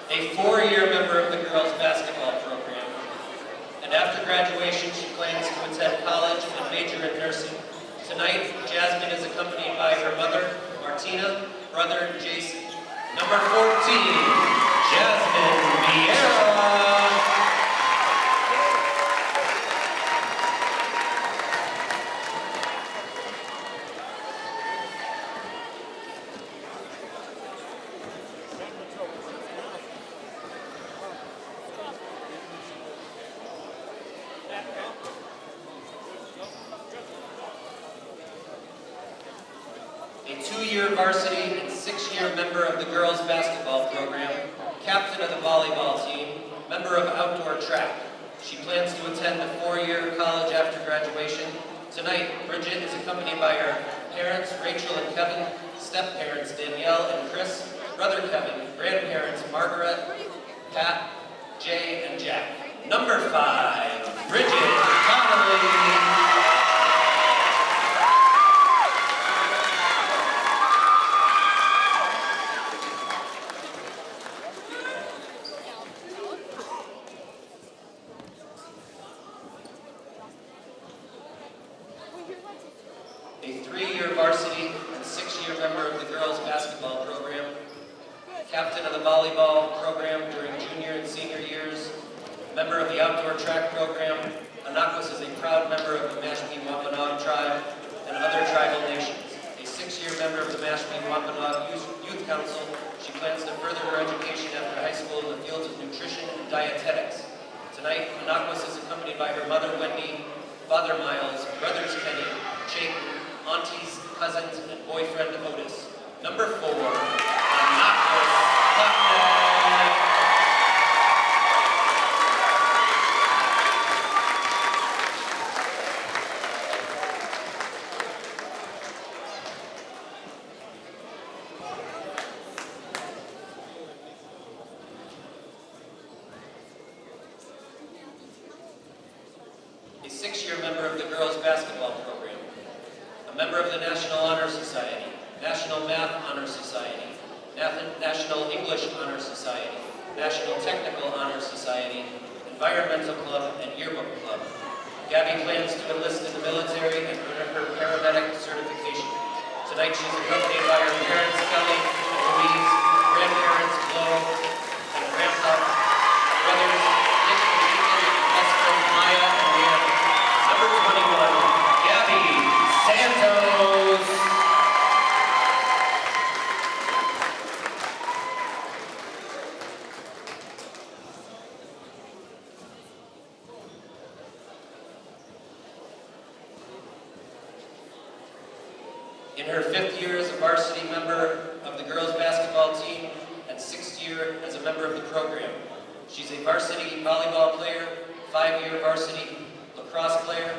a 4-year member of the girls' basketball program. And after graduation, she plans to attend college and major in nursing. Tonight, Jasmine is accompanied by her mother, Martina, brother, Jason. Number 14, Jasmine Vieira. A 2-year varsity and 6-year member of the girls' basketball program, captain of the volleyball team, member of outdoor track. She plans to attend a 4-year college after graduation. Tonight, Bridget is accompanied by her parents, Rachel and Kevin, step-parents, Danielle and Chris, brother Kevin, grandparents, Margaret, Pat, Jay, and Jack. Number 5, Bridget Connolly. A 3-year varsity and 6-year member of the girls' basketball program, captain of the volleyball program during junior and senior years, member of the outdoor track program. Anakwas is a proud member of the Mashpee Wampanoag tribe and other tribal nations. A 6-year member of the Mashpee Wampanoag Youth Council, she plans to further her education after high school in the fields of nutrition and dietetics. Tonight, Anakwas is accompanied by her mother, Wendy, father, Miles, brothers, Kenny, Jake, aunties, cousins, and boyfriend, Otis. Number 4, Anakwas Buckner. A 6-year member of the girls' basketball program, a member of the National Honor Society, National Math Honor Society, National English Honor Society, National Technical Honor Society, Environmental Club, and Yearbook Club. Gabby plans to enlist in the military and earn her paramedic certification. Tonight she's accompanied by her parents, Kelly and Louise, grandparents, Flo, and grandpa, brothers, Nick and Ethan, and best friends, Maya and Leanne. Number 21, Gabby Santos. In her 5th year as a varsity member of the girls' basketball team and 6th year as a member of the program. She's a varsity volleyball player, 5-year varsity lacrosse player.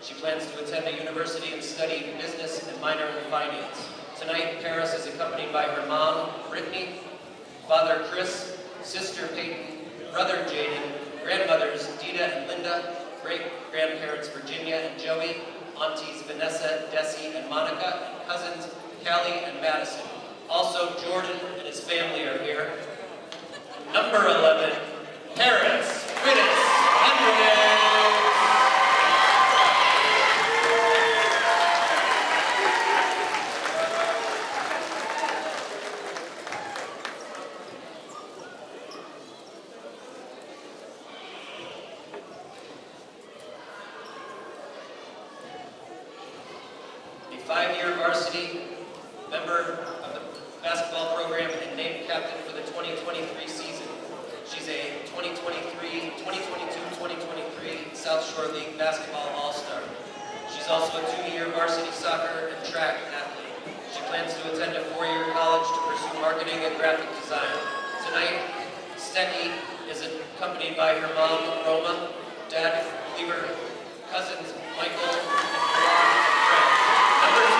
She plans to attend a university and study business and minor in finance. Tonight, Paris is accompanied by her mom, Brittany, father, Chris, sister, Peyton, brother, Jaden, grandmothers, Dita and Linda, great-grandparents, Virginia and Joey, aunties, Vanessa, Desi, and Monica, and cousins, Callie and Madison. Also, Jordan and his family are here. Number 11, Paris Wittes Hendricks. A 5-year varsity member of the basketball program and named captain for the 2023 season. She's a 2022-2023 South Shore League basketball all-star. She's also a 2-year varsity soccer and track athlete. She plans to attend a 4-year college to pursue marketing and graphic design. Tonight, Stecky is accompanied by her mom, Roma, dad, Cleaver, cousins, Michael, and Frank. Number 24,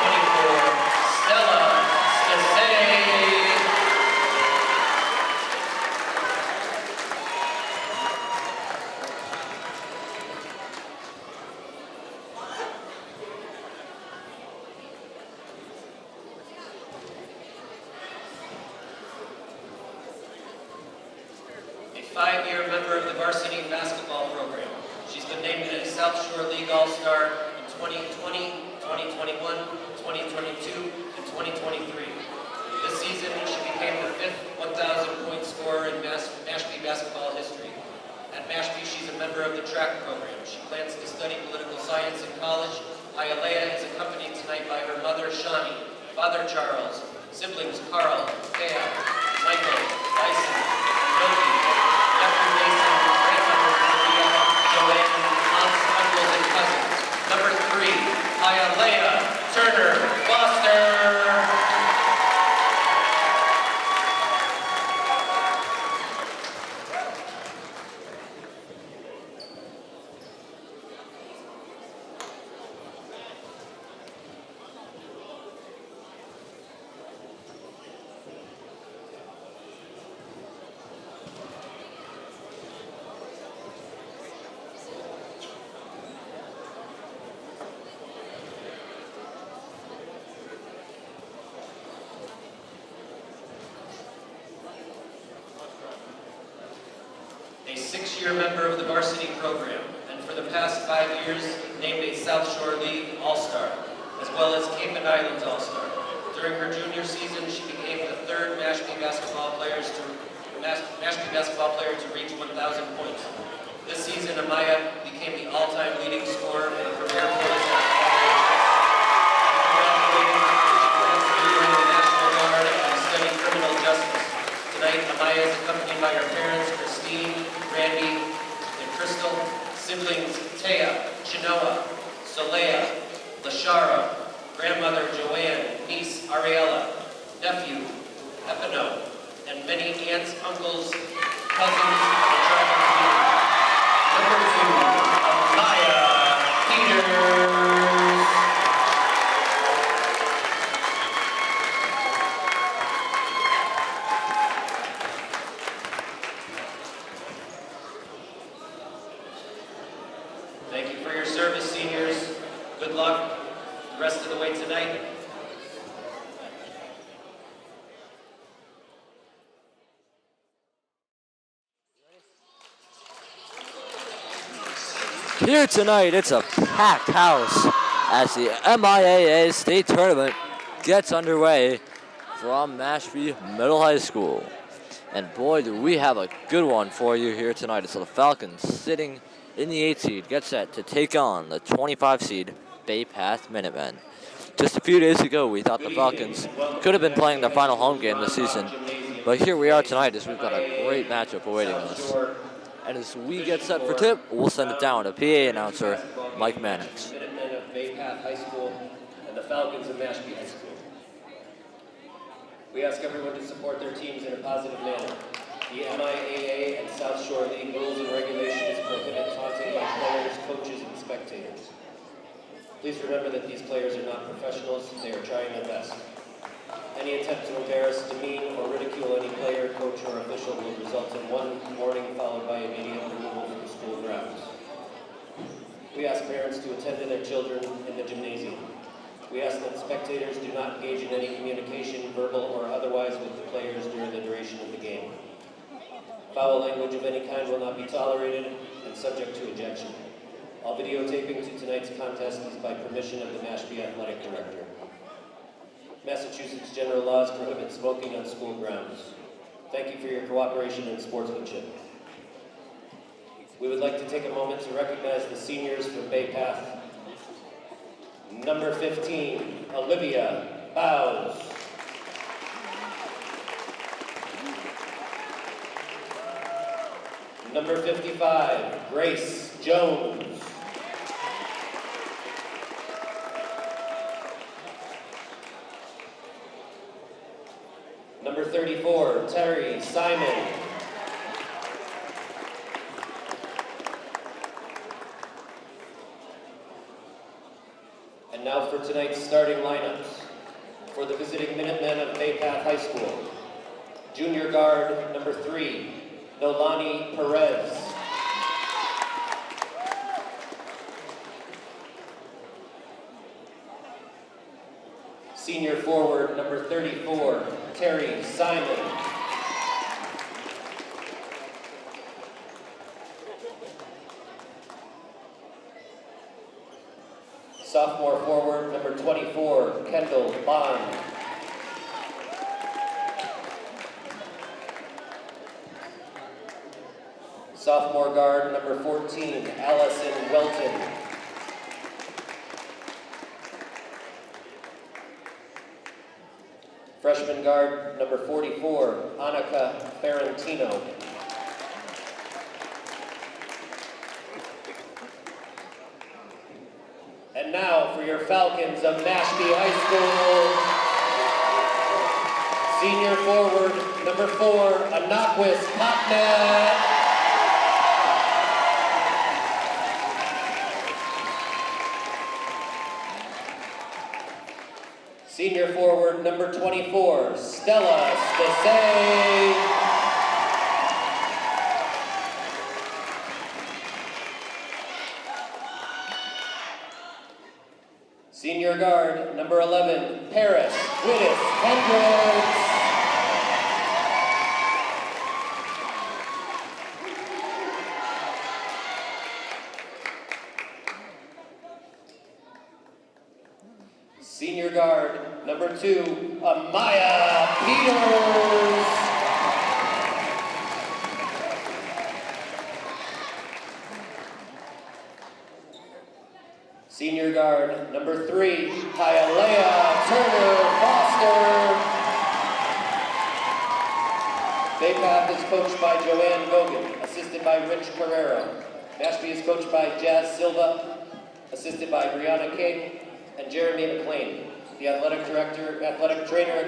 Stella Stacey. 5-year member of the varsity basketball program. She's been named a South Shore League All-Star in 2020, 2021, 2022, and 2023. This season, she became the 5th 1,000-point scorer in Mashpee basketball history. At Mashpee, she's a member of the track program. She plans to study political science in college. Hialeah is accompanied tonight by her mother, Shawnee, father, Charles, siblings, Carl, Thea, Michael, Dyson, Yogi, nephew, Mason, grandmother, Maria, Joanne, aunts, uncles, and cousins. Number 3, Hialeah Turner Foster. A 6-year member of the varsity program, and for the past 5 years, named a South Shore League All-Star, as well as Cape and Islands All-Star. During her junior season, she became the 3rd Mashpee basketball player to reach 1,000 points. This season, Amaya became the all-time leading scorer for the Premier Boys. She joined the National Guard and studied criminal justice. Tonight, Amaya is accompanied by her parents, Christine, Randy, and Crystal, siblings Taya, Chinoa, Solea, Lashara, grandmother Joanne, niece Ariella, nephew Epino, and many aunts, uncles, cousins, and tribal community. Number 2, Amaya Peters. Thank you for your service, seniors. Good luck the rest of the way tonight. Here tonight, it's a packed house as the MIAA State Tournament gets underway from Mashpee Middle High School. And boy, do we have a good one for you here tonight. It's the Falcons sitting in the 8 seed, get set to take on the 25 seed Bay Path Minutemen. Just a few days ago, we thought the Falcons could have been playing their final home game this season, but here we are tonight as we've got a great matchup awaiting us. And as we get set for tip, we'll send it down to PA announcer Mike Mannix. Minutemen of Bay Path High School and the Falcons of Mashpee High School. We ask everyone to support their teams in a positive manner. The MIAA and South Shore League rules and regulations prohibit taunting by players, coaches, and spectators. Please remember that these players are not professionals, they are trying their best. Any attempt to embarrass, demean, or ridicule any player, coach, or official will result in one warning followed by immediate removal from the school grounds. We ask parents to attend to their children in the gymnasium. We ask that spectators do not engage in any communication, verbal or otherwise, with the players during the duration of the game. Foul language of any kind will not be tolerated and subject to ejection. All videotaping to tonight's contest is by permission of the Mashpee Athletic Director. Massachusetts general laws prohibit smoking on school grounds. Thank you for your cooperation and sportsmanship. We would like to take a moment to recognize the seniors from Bay Path. Number 15, Olivia Bowes. Number 55, Grace Jones. Number 34, Terry Simon. And now for tonight's starting lineups. For the visiting Minutemen of Bay Path High School. Junior guard, number 3, Nolani Perez. Senior forward, number 34, Terry Simon. Sophomore forward, number 24, Kendall Bond. Sophomore guard, number 14, Allison Welton. Freshman guard, number 44, Annika Ferrantino. And now for your Falcons of Mashpee High School, senior forward, number 4, Anaquis Popnet. Senior forward, number 24, Stella Stacey. Senior guard, number 11, Paris Wittes Hendricks. Senior guard, number 2, Amaya Peters. Senior guard, number 3, Hialeah Turner Foster. Baypath is coached by Joanne Gogan, assisted by Rich Carrero. Mashpee is coached by Jazz Silva, assisted by Brianna King and Jeremy McLean. The athletic trainer at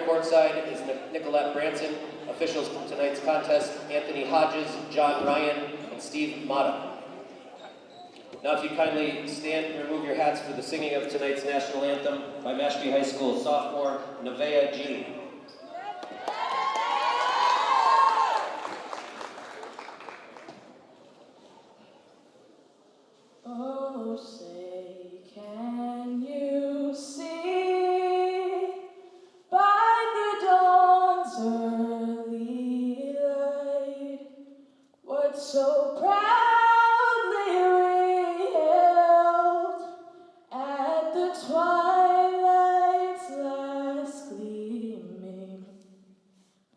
courtside is Nicolette Branson. Officials from tonight's contest, Anthony Hodges, John Ryan, and Steve Mata. Now if you kindly stand and remove your hats for the singing of tonight's national anthem by Mashpee High School sophomore, Nevaeh Jean. Oh, say, can you see by the dawn's early light what so proudly we hailed at the twilight's last gleaming,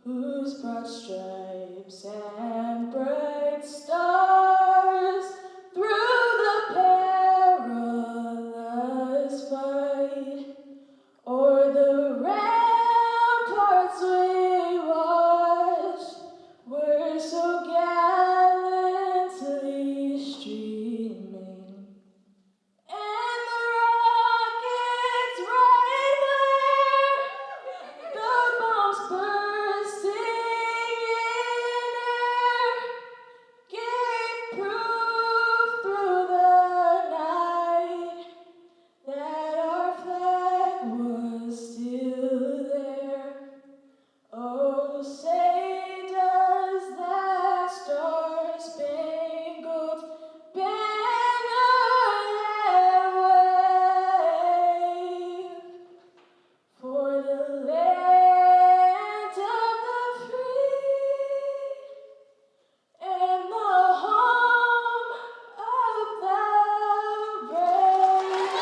whose broad stripes and bright stars through the perilous fight, o'er the ramparts we watched, were so gallantly streaming. And the rocket's bright glare, the bombs bursting in air, gave proof through the night that our flag was still there. Oh, say does that star-spangled banner yet wave for the land of the free and the home of the brave?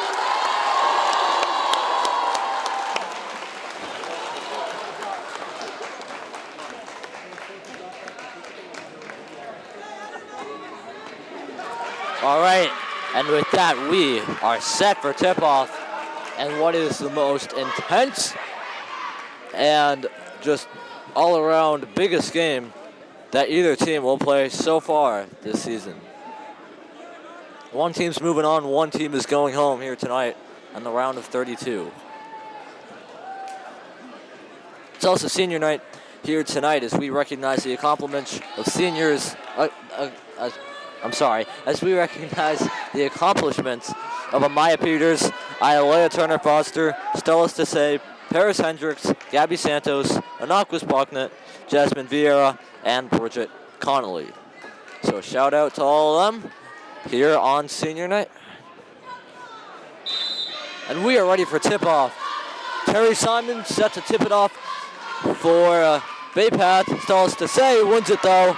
All right, and with that, we are set for tip-off and what is the most intense and just all-around biggest game that either team will play so far this season. One team's moving on, one team is going home here tonight on the round of 32. It's also senior night here tonight as we recognize the accomplishments of seniors. As we recognize the accomplishments of Amaya Peters, Hialeah Turner Foster, Stella Stacey, Paris Hendricks, Gabby Santos, Anaquis Popnet, Jasmine Vieira, and Bridget Connolly. So shout out to all of them here on senior night. And we are ready for tip-off. Terry Simon set to tip it off for Baypath. Stella Stacey wins it though.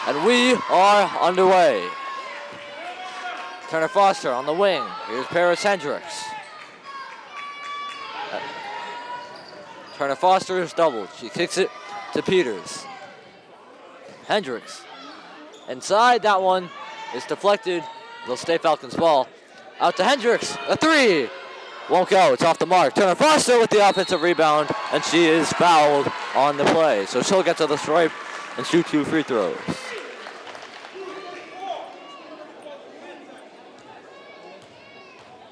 And we are underway. Turner Foster on the wing. Here's Paris Hendricks. Turner Foster is doubled. She kicks it to Peters. Hendricks. Inside, that one is deflected. It'll stay Falcons ball. Out to Hendricks, a three. Won't go, it's off the mark. Turner Foster with the offensive rebound, and she is fouled on the play. So she'll get to the stripe and shoot 2 free throws.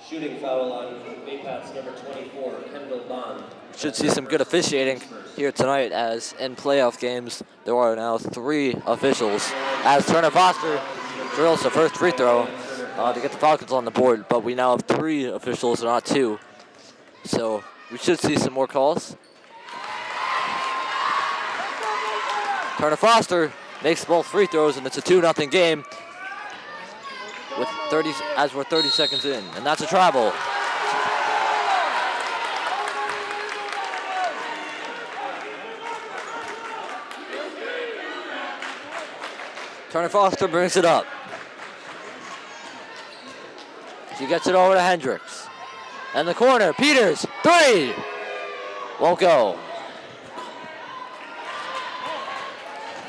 Shooting foul on Baypat's number 24, Kendall Bond. Should see some good officiating here tonight, as in playoff games there are now 3 officials. As Turner Foster drills the first free throw to get the Falcons on the board, but we now have 3 officials, not 2. So we should see some more calls. Turner Foster makes both free throws, and it's a 2-0 game with 30 as we're 30 seconds in, and that's a travel. Turner Foster brings it up. She gets it over to Hendricks. And the corner, Peters, 3! Won't go.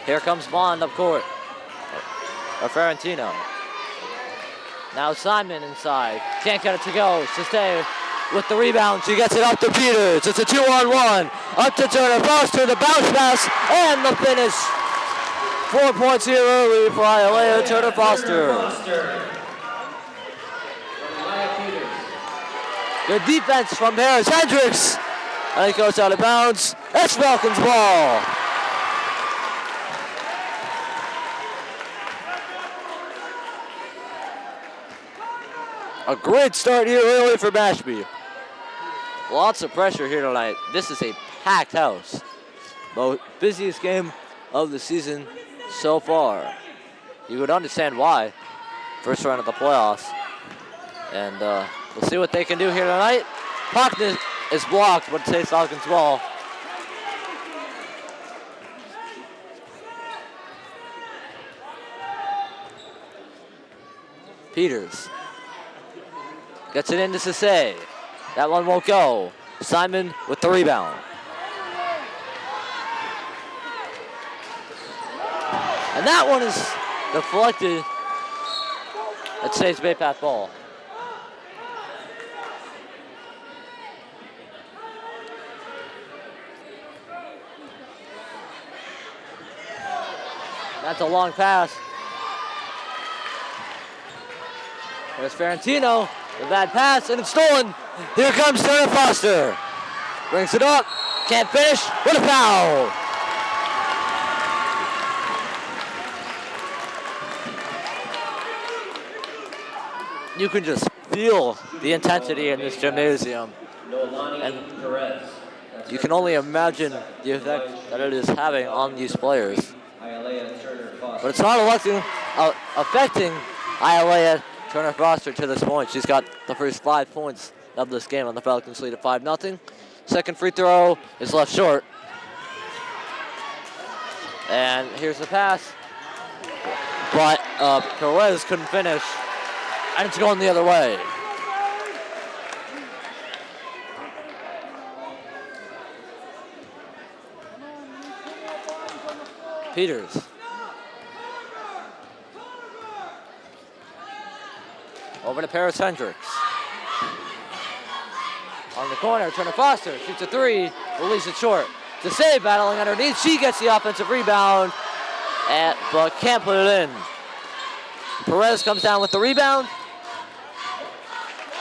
Here comes Bond up court. Or Ferrantino. Now Simon inside. Can't get it to go. To stay with the rebound. She gets it up to Peters. It's a 2-on-1. Up to Turner Foster. The bounce pass and the finish. 4 points here early for Ialea Turner Foster. Good defense from Paris Hendricks. And it goes out of bounds. It's Falcons ball. A great start here early for Mashpee. Lots of pressure here tonight. This is a packed house. The busiest game of the season so far. You would understand why. First round of the playoffs. And we'll see what they can do here tonight. Puck is blocked, but it takes Falcons ball. Peters gets it into Sase. That one won't go. Simon with the rebound. And that one is deflected. It stays Baypath ball. That's a long pass. There's Ferrantino. The bad pass, and it's stolen. Here comes Turner Foster. Brings it up. Can't finish. What a foul. You can just feel the intensity in this gymnasium. And you can only imagine the effect that it is having on these players. But it's not affecting Ialea Turner Foster to this point. She's got the first 5 points of this game on the Falcons lead at 5-0. Second free throw is left short. And here's the pass. But Perez couldn't finish. And it's going the other way. Peters. Over to Paris Hendricks. On the corner, Turner Foster shoots a 3, release it short. To save, battling underneath. She gets the offensive rebound, but can't put it in. Perez comes down with the rebound.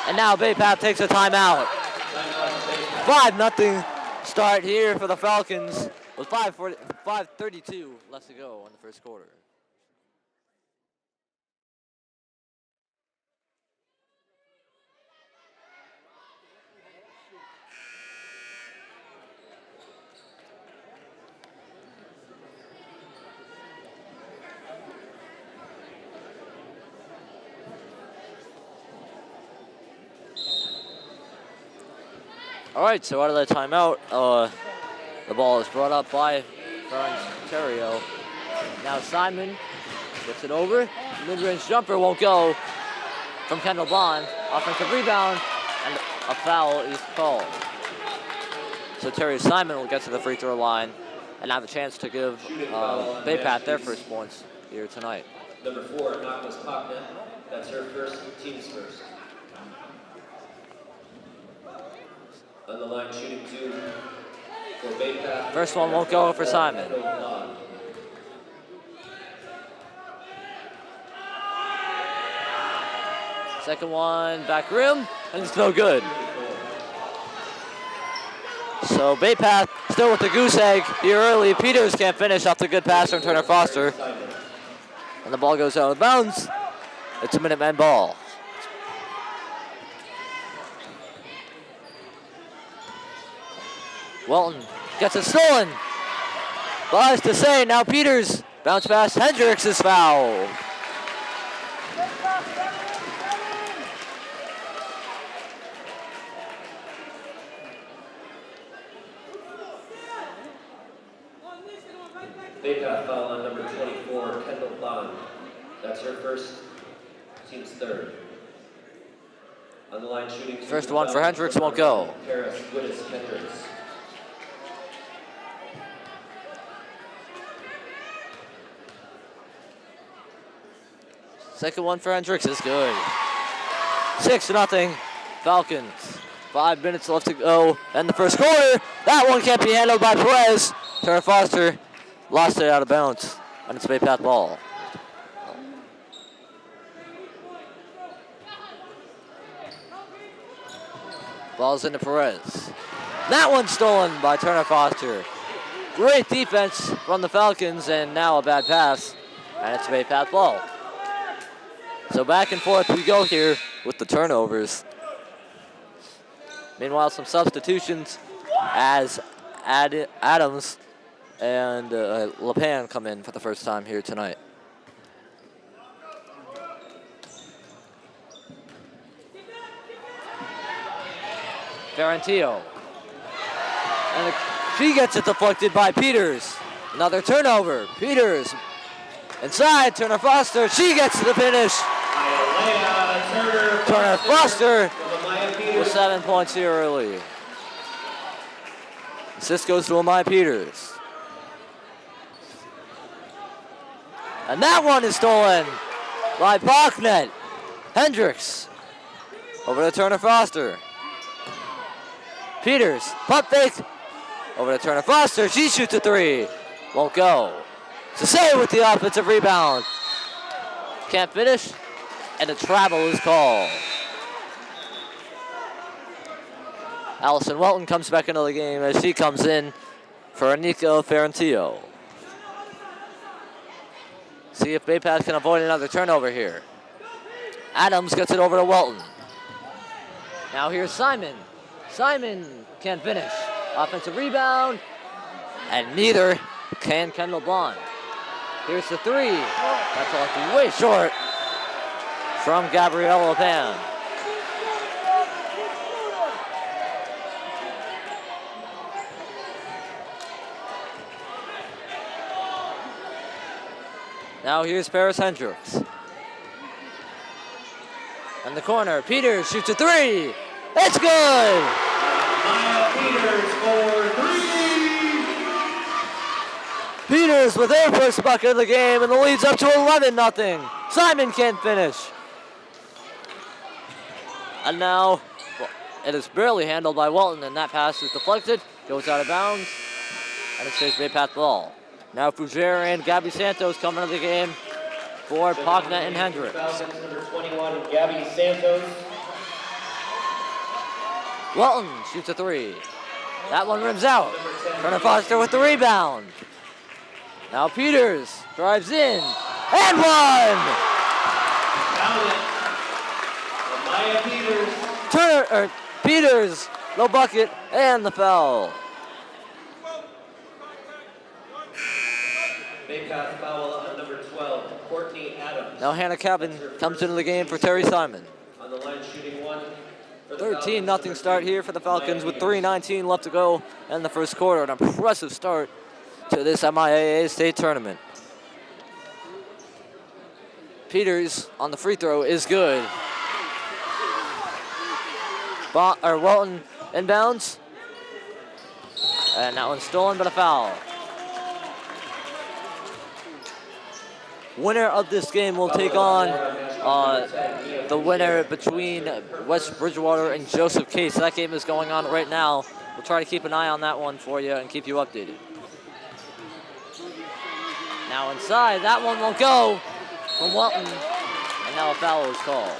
And now Baypath takes a timeout. 5-0 start here for the Falcons with 5:32 left to go in the first quarter. All right, so out of that timeout, the ball is brought up by Ontario. Now Simon gets it over. Mid-range jumper won't go. from Kendall Bond. Offensive rebound, and a foul is called. So Terry Simon will get to the free throw line and have a chance to give Bay Path their first points here tonight. Number 4, Knockles Popnet. That's her first, team's first. On the line, shooting 2 for Bay Path. First one won't go for Simon. Second one, back rim, and it's no good. So Bay Path still with the goose egg here early. Peters can't finish off the good pass from Turner Foster. And the ball goes out of bounds. It's a Minutemen ball. Welton gets it stolen. Lies to say, now Peters. Bounce pass, Hendricks is fouled. Bay Path foul on number 24, Kendall Bond. That's her first, team's third. On the line shooting 2. First one for Hendricks won't go. Paris Wittes Hendricks. Second one for Hendricks is good. 6-0 Falcons. 5 minutes left to go in the first quarter. That one can't be handled by Perez. Turner Foster lost it out of bounds, and it's Bay Path ball. Ball's into Perez. That one's stolen by Turner Foster. Great defense from the Falcons, and now a bad pass, and it's Bay Path ball. So back and forth we go here with the turnovers. Meanwhile, some substitutions as Adams and LePan come in for the first time here tonight. Ferrantillo. And she gets it deflected by Peters. Another turnover. Peters inside, Turner Foster. She gets the finish. Turner Foster with 7 points here early. Assist goes to Amaya Peters. And that one is stolen by Bachnet. Hendricks over to Turner Foster. Peters, pump fake over to Turner Foster. She shoots a 3. Won't go. Sasay with the offensive rebound. Can't finish, and a travel is called. Allison Welton comes back into the game as she comes in for Anika Ferrantillo. See if Bay Path can avoid another turnover here. Adams gets it over to Welton. Now here's Simon. Simon can't finish. Offensive rebound, and neither can Kendall Bond. Here's the 3. That's left way short from Gabrielle Pan. Now here's Paris Hendricks. In the corner, Peters shoots a 3. It's good! Peters for 3! Peters with their first bucket of the game, and the lead's up to 11-0. Simon can't finish. And now, well, it is barely handled by Walton, and that pass is deflected, goes out of bounds, and it stays Bay Path ball. Now Fougere and Gabby Santos come into the game for Pogna and Hendricks. Falcons number 21, Gabby Santos. Walton shoots a 3. That one rims out. Turner Foster with the rebound. Now Peters drives in and one. Peters, no bucket, and the foul. Bay Path foul on number 12, Courtney Adams. Now Hannah Cabin comes into the game for Terry Simon. On the line shooting 1. 13-0 start here for the Falcons with 3:19 left to go in the first quarter. An impressive start to this MIAA state tournament. Peters on the free throw is good. Walton inbounds. And that one's stolen, but a foul. Winner of this game will take on the winner between West Bridgewater and Joseph Case. That game is going on right now. We'll try to keep an eye on that one for you and keep you updated. Now inside, that one won't go from Walton, and now a foul is called.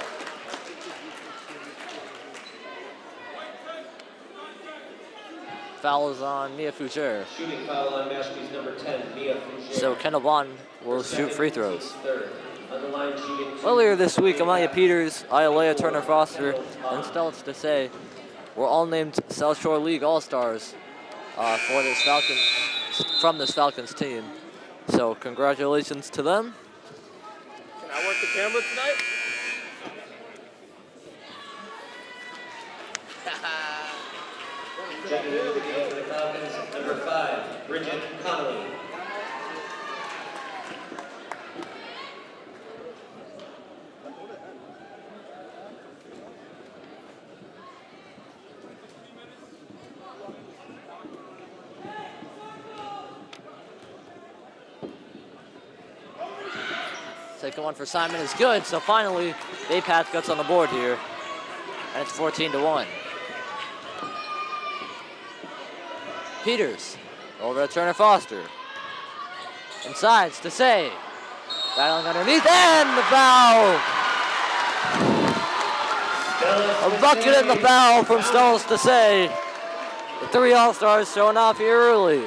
Foul is on Mia Foucher. Shooting foul on Mashpee's number 10, Mia Foucher. So Kendall Bond will shoot free throws. Third. Underline shooting. Earlier this week, Amalia Peters, Iolea Turner-Foster, and Stella Desai were all named South Shore League All-Stars from this Falcons team. So congratulations to them. Can I work the camera tonight? Checking into the game for the Falcons, number 5, Bridget Connolly. Second one for Simon is good, so finally, Bay Path gets on the board here, and it's 14-1. Peters over to Turner Foster. Inside, Desai. Battling underneath, and the foul! A bucket in the foul from Stella Desai. The 3 All-Stars showing off here early.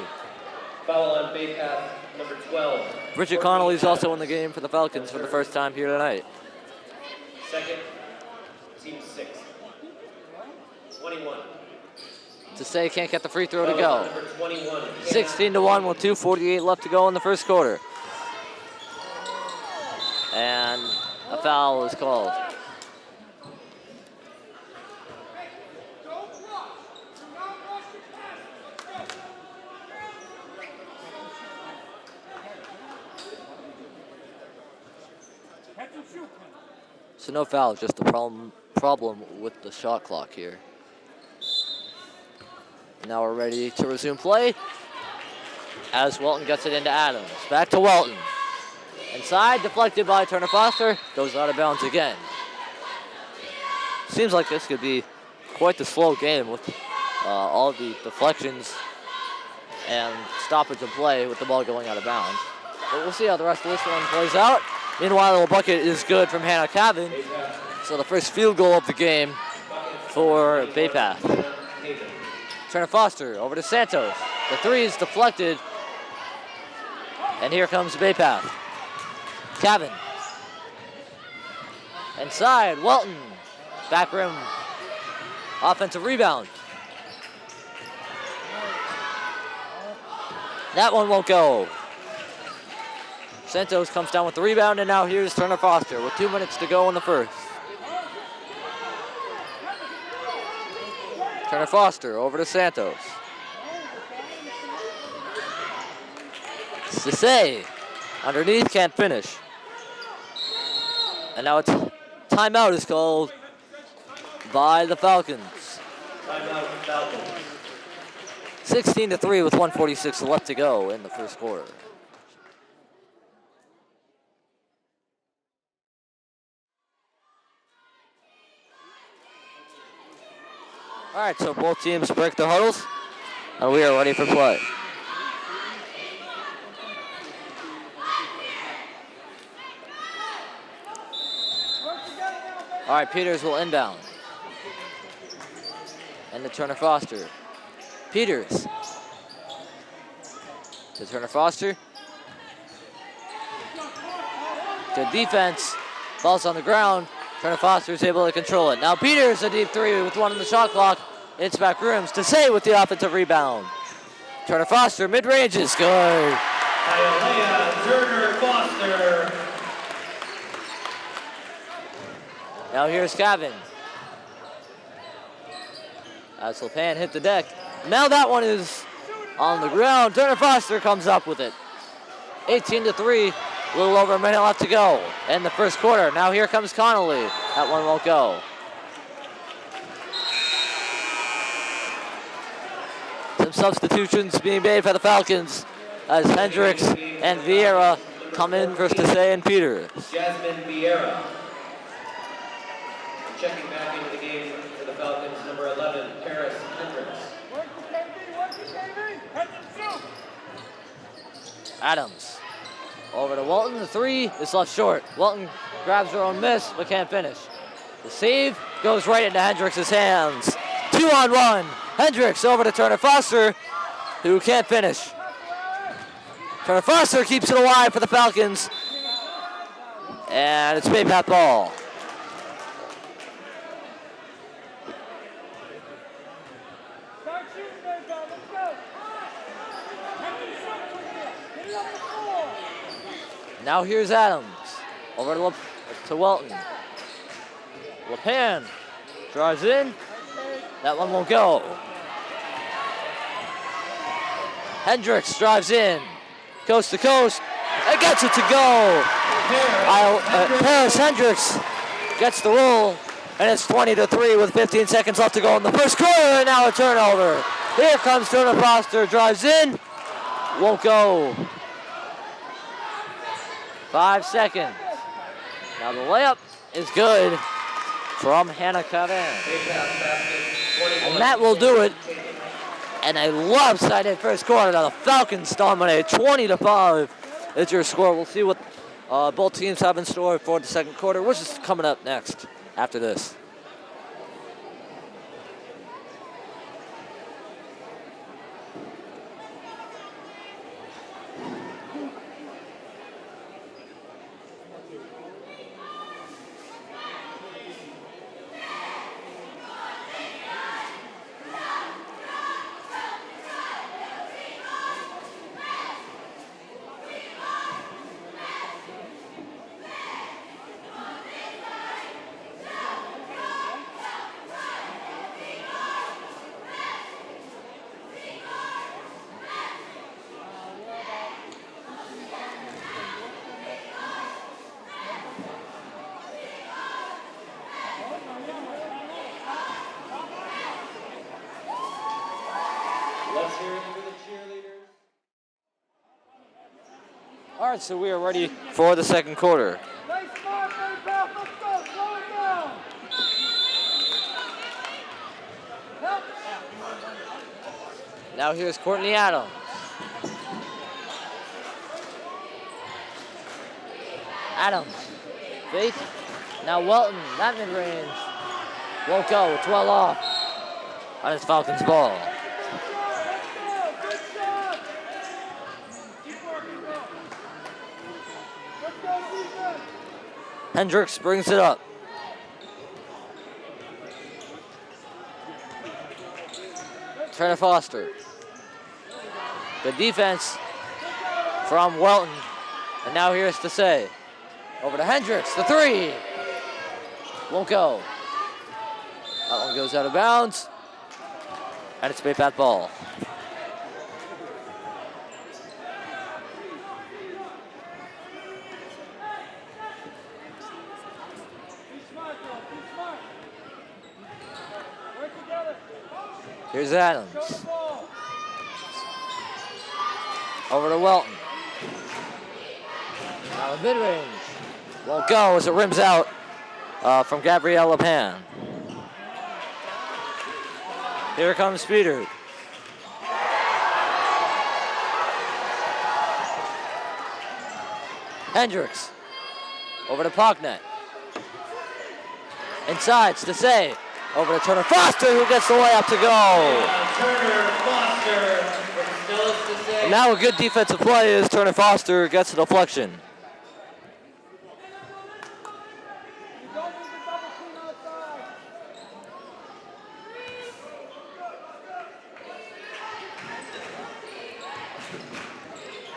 Foul on Bay Path, number 12. Bridget Connolly's also in the game for the Falcons for the first time here tonight. Second, team 6. 21. Desai can't get the free throw to go. Number 21. 16-1 with 2:48 left to go in the first quarter. And a foul is called. So no foul, just a problem with the shot clock here. Now we're ready to resume play as Walton gets it into Adams. Back to Walton. Inside, deflected by Turner Foster. Goes out of bounds again. Seems like this could be quite the slow game with all the deflections and stoppage of play with the ball going out of bounds. But we'll see how the rest of this one plays out. Meanwhile, the bucket is good from Hannah Cavan. So the first field goal of the game for Bay Path. Turner Foster over to Santos. The 3 is deflected. And here comes Bay Path. Cavan. Inside, Walton. Back rim. Offensive rebound. That one won't go. Santos comes down with the rebound, and now here's Turner Foster with 2 minutes to go in the first. Turner Foster over to Santos. Desai underneath, can't finish. And now it's timeout is called by the Falcons. Timeout, Falcons. 16-3 with 1:46 left to go in the first quarter. All right, so both teams break their huddles, and we are ready for play. All right, Peters will inbound. And to Turner Foster. Peters. To Turner Foster. Good defense. Ball's on the ground. Turner Foster is able to control it. Now Peters, a deep 3 with 1 on the shot clock. It's back rooms. Desai with the offensive rebound. Turner Foster, mid-range is good. Iolea Turner Foster. Now here's Cavan. As Lepan hit the deck. Now that one is on the ground. Turner Foster comes up with it. 18-3. A little over a minute left to go in the first quarter. Now here comes Connolly. That one won't go. substitutions being made for the Falcons as Hendricks and Vieira come in for Stacey and Peters. Jasmine Vieira. Checking back into the game for the Falcons, number 11, Paris Hendricks. Adams over to Walton. The three is left short. Walton grabs her own miss but can't finish. The save goes right into Hendricks' hands. 2-on-1. Hendricks over to Turner Foster, who can't finish. Turner Foster keeps it alive for the Falcons. And it's Baypath ball. Now here's Adams. Over to Welton. LePan drives in. That one won't go. Hendricks drives in. Coast to coast. And gets it to go. Paris Hendricks gets the roll. And it's 20-3 with 15 seconds left to go in the first quarter. And now a turnover. Here comes Turner Foster. Drives in. Won't go. 5 seconds. Now the layup is good from Hannah Cavan. And that will do it. And a lopsided first quarter. Now the Falcons dominate 20-5. It's your score. We'll see what both teams have in store for the second quarter, which is coming up next after this. Let's hear it for the cheerleaders. All right, so we are ready for the second quarter. Nice mark, Baypath. Let's go. Slow it down. Help. Now here's Courtney Adams. Adams, fake. Now Welton, that mid-range. Won't go, it's well off. On his Falcons ball. Good shot. Keep working, go. Let's go, defense. Hendricks brings it up. Turner Foster. Good defense from Welton. And now here's to say. Over to Hendricks, the three. Won't go. That one goes out of bounds. And it's Baypath ball. Be smart, girl. Be smart. Work together. Here's Show Adams. the ball. Over to Welton. Now the mid-range. Won't go as it rims out from Gabrielle LePan. Here comes Peter. Hendricks. Over to Pocknet. Inside, Stacey. Over to Turner Foster, who gets the layup to go. Turner Foster from Stella Stacey. And now a good defensive play is Turner Foster gets the deflection. You don't need to double team outside.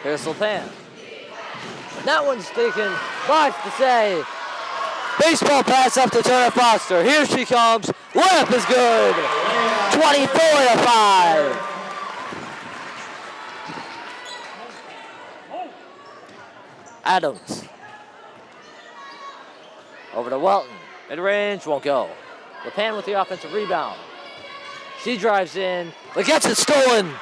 Here's LePan. And that one's taken by Stacey. Baseball pass up to Turner Foster. Here she comes. Layup is good. 24-5. Adams. Over to Welton. Mid-range, won't go. LePan with the offensive rebound. She drives in, but gets it stolen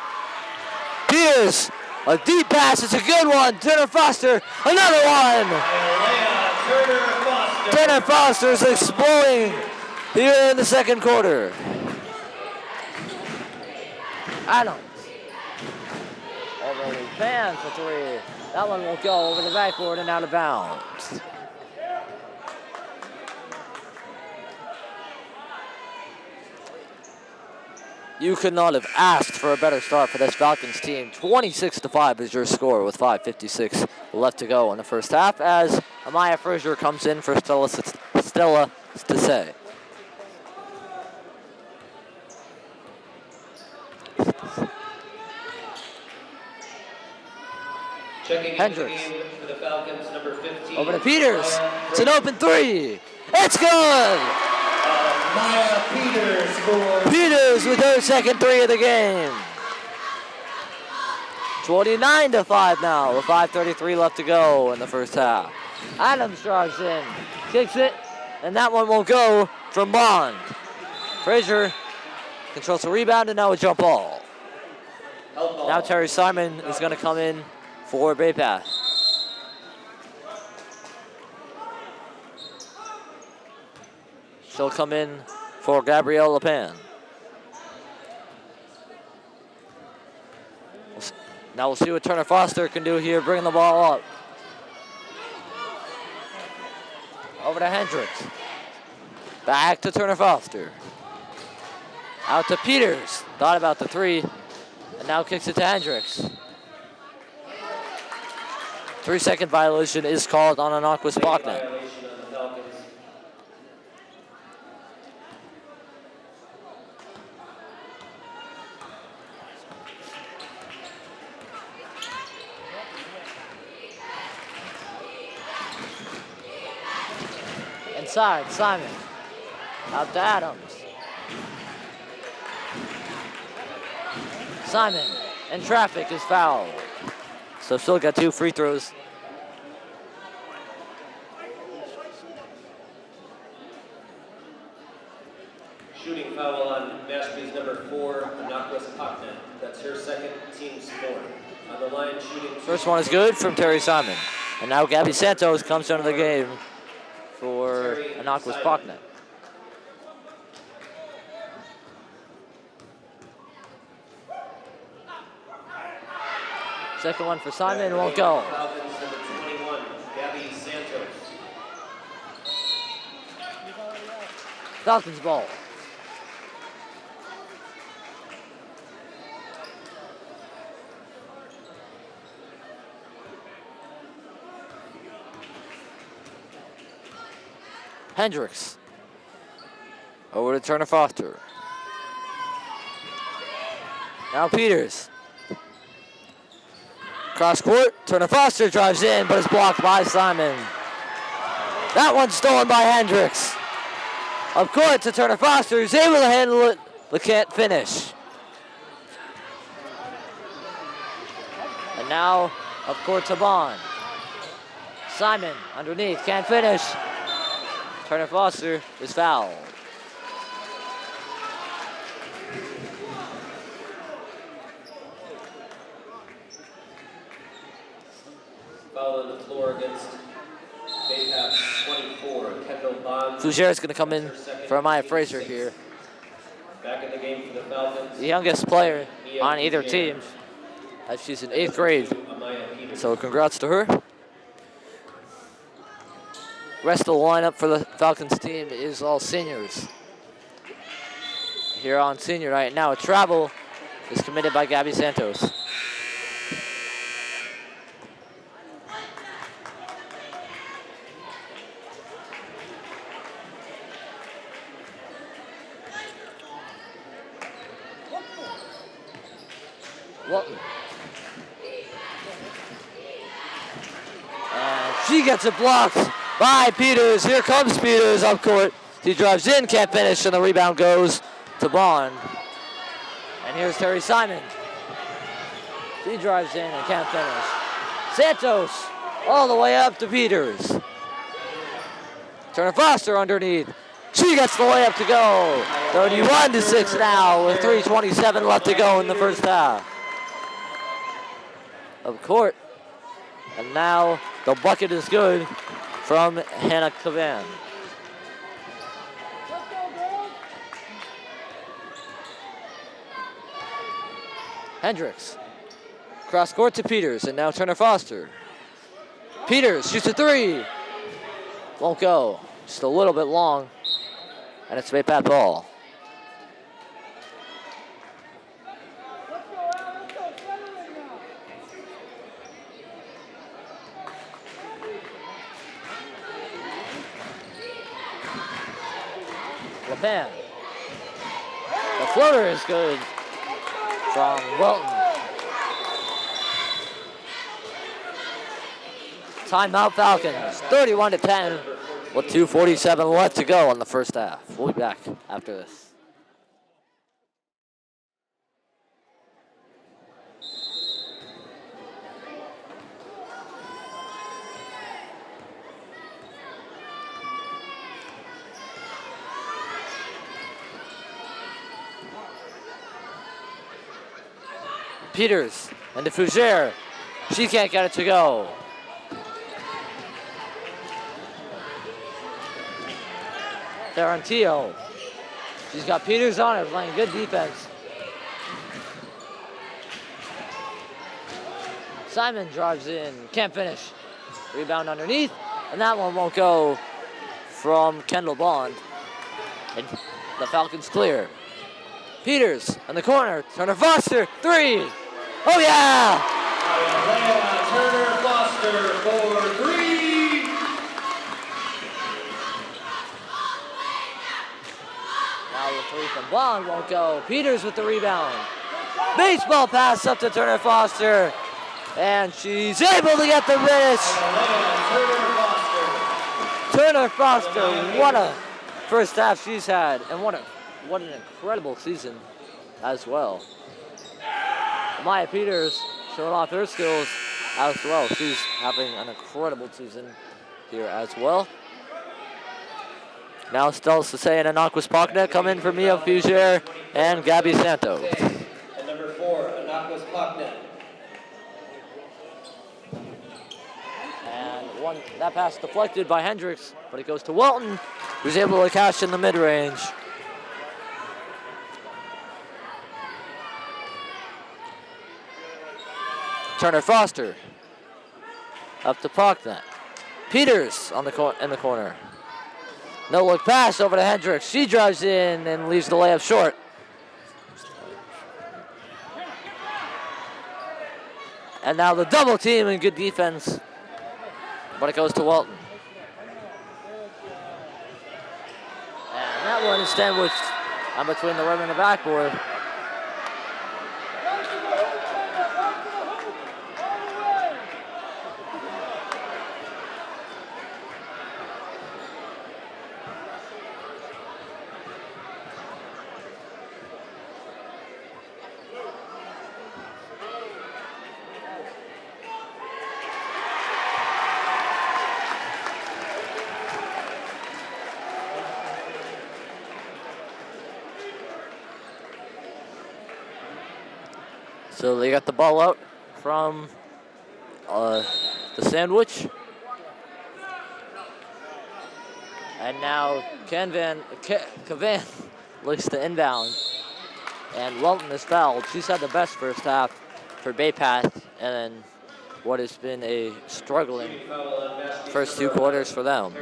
Peters, a deep pass. It's a good one. Turner Foster, another one. Turner Foster's exploding here in the second quarter. Adams. Over the fan for three. That one will go over the backboard and out of bounds. You could not have asked for a better start for this Falcons team. 26-5 is your score with 5:56 left to go in the first half as Amaya Frazier comes in for Stella Stase. Checking in the Hendricks. game for the Falcons, number 15. Over to Peters. It's an open three. It's good. Maya Peters scores. Peters with her second three of the game. 29-5 now with 5:33 left to go in the first half. Adams drives in, kicks it, and that one will go from Bond. Frazier controls the rebound and now a jump ball. Now Terry Simon is going to come in for Bay Path. She'll come in for Gabrielle Lepan. Now we'll see what Turner Foster can do here, bringing the ball up. Over to Hendricks. Back to Turner Foster. Out to Peters. Thought about the three, and now kicks it to Hendricks. 3-second violation is called on Anakwas Bachnet. Violation on the Falcons. Inside, Simon. Out to Adams. Simon, and traffic is fouled. So still got 2 free throws. Shooting foul on Mashpee's number 4, Anakwas Bachnet. That's her second, team's 4. On the line, shooting. First one is good from Terry Simon. And now Gabby Santos comes into the game for Anakwas Bachnet. Second one for Simon won't go. Falcons number 21, Gabby Santos. Falcons ball. Hendricks. Over to Turner Foster. Now Peters. Cross court, Turner Foster drives in, but it's blocked by Simon. That one's stolen by Hendricks. Up court to Turner Foster, who's able to handle it, but can't finish. And now, up court to Bond. Simon, underneath, can't finish. Turner Foster is fouled. Foul on the floor against Bay Path 24, Kendall Bond. Fougere is going to come in for Amaya Frazier here. Back in the game for the Falcons. The youngest player on either team, as she's in 8th grade. Amaya Peters. So congrats to her. Rest of the lineup for the Falcons team is all seniors. Here on senior night now, a travel is committed by Gabby Santos. Walton. And she gets it blocked by Peters. Here comes Peters up court. He drives in, can't finish, and the rebound goes to Bond. And here's Terry Simon. He drives in and can't finish. Santos all the way up to Peters. Turner Foster underneath. She gets the layup to go. 31-6 now with 3:27 left to go in the first half. of court. And now the bucket is good from Hannah Cavan. Let's go, girls. Hendricks. Cross court to Peters, and now Turner Foster. Peters shoots a three. Won't go. Just a little bit long. And it's Bay Pat ball. Let's go, Al. Let's go. Center it now. LePan. The floater is good from Welton. Timeout Falcons, 31-10 with 2:47 left to go on the first half. We'll be back after this. Peters and to Fougere. She can't get it to go. Ferrantillo. She's got Peters on her, playing good defense. Simon drives in, can't finish. Rebound underneath, and that one won't go from Kendall Bond. And the Falcons clear. Peters in the corner, Turner Foster, three. Oh yeah! Turner Foster for three. Now the three from Bond won't go. Peters with the rebound. Baseball pass up to Turner Foster. And she's able to get the finish. Turner Foster, what a first half she's had. And what an incredible season as well. Maya Peters showing off her skills as well. She's having an incredible season here as well. Now Stella Sasay and Anakwas Pakna come in for Mia Fougere and Gabby Santos. And number 4, Anakwas Pakna. And that pass deflected by Hendricks, but it goes to Welton, who's able to cash in the mid-range. Turner Foster up to Pakna. Peters on in the corner. No look pass over to Hendricks. She drives in and leaves the layup short. And now the double team and good defense. But it goes to Welton. And that one is sandwiched on between the rim and the backboard. So they got the ball out from the sandwich. And now Cavan looks to inbound. And Welton is fouled. She's had the best first half for Baypath, and then what has been a struggling first 2 quarters for them.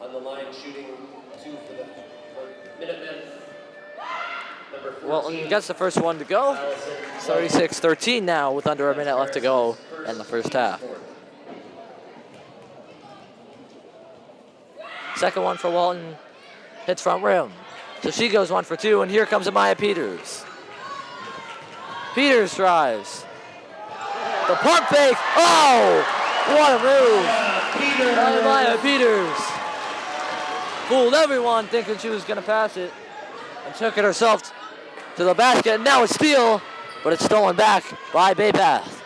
On the line, shooting 2 for the Minutemen. Welton gets the first one to go. 36-13 now with under a minute left to go in the first half. Second one for Welton, hits front rim. So she goes 1 for 2, and here comes Amaya Peters. Peters drives. The pump fake, oh! What a move by Amaya Peters. Fooled everyone thinking she was gonna pass it, and took it herself to the basket. And now a steal, but it's stolen back by Baypath.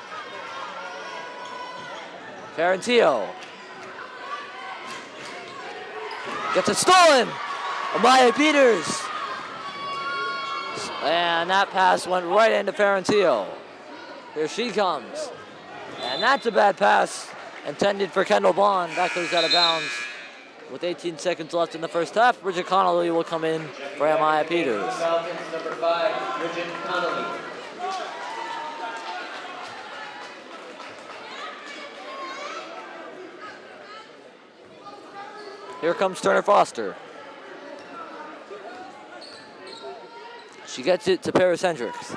Ferrantillo gets it stolen. Amaya Peters And that pass went right into Ferentino. Here she comes. And that's a bad pass intended for Kendall Bond. That goes out of bounds. With 18 seconds left in the first half, Bridget Connolly will come in for Maya Peters. Falcons, number 5, Bridget Connolly. Here comes Turner Foster. She gets it to Paris Hendricks.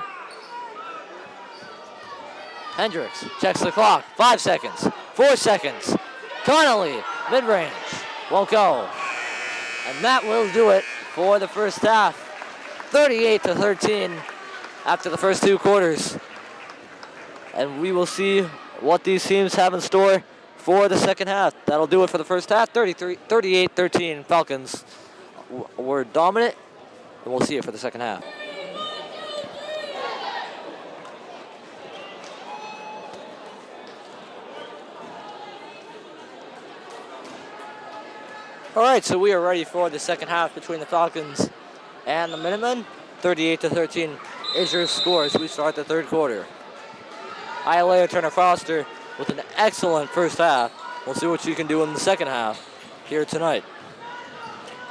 Hendricks checks the clock. 5 seconds, 4 seconds. Connolly, mid-range, won't go. And that will do it for the first half. 38-13 after the first 2 quarters. And we will see what these teams have in store for the second half. That'll do it for the first half. 38-13 Falcons were dominant, and we'll see it for the second half. All right, so we are ready for the second half between the Falcons and the Minutemen. 38-13 is your score as we start the third quarter. Hialeah Turner Foster with an excellent first half. We'll see what she can do in the second half here tonight.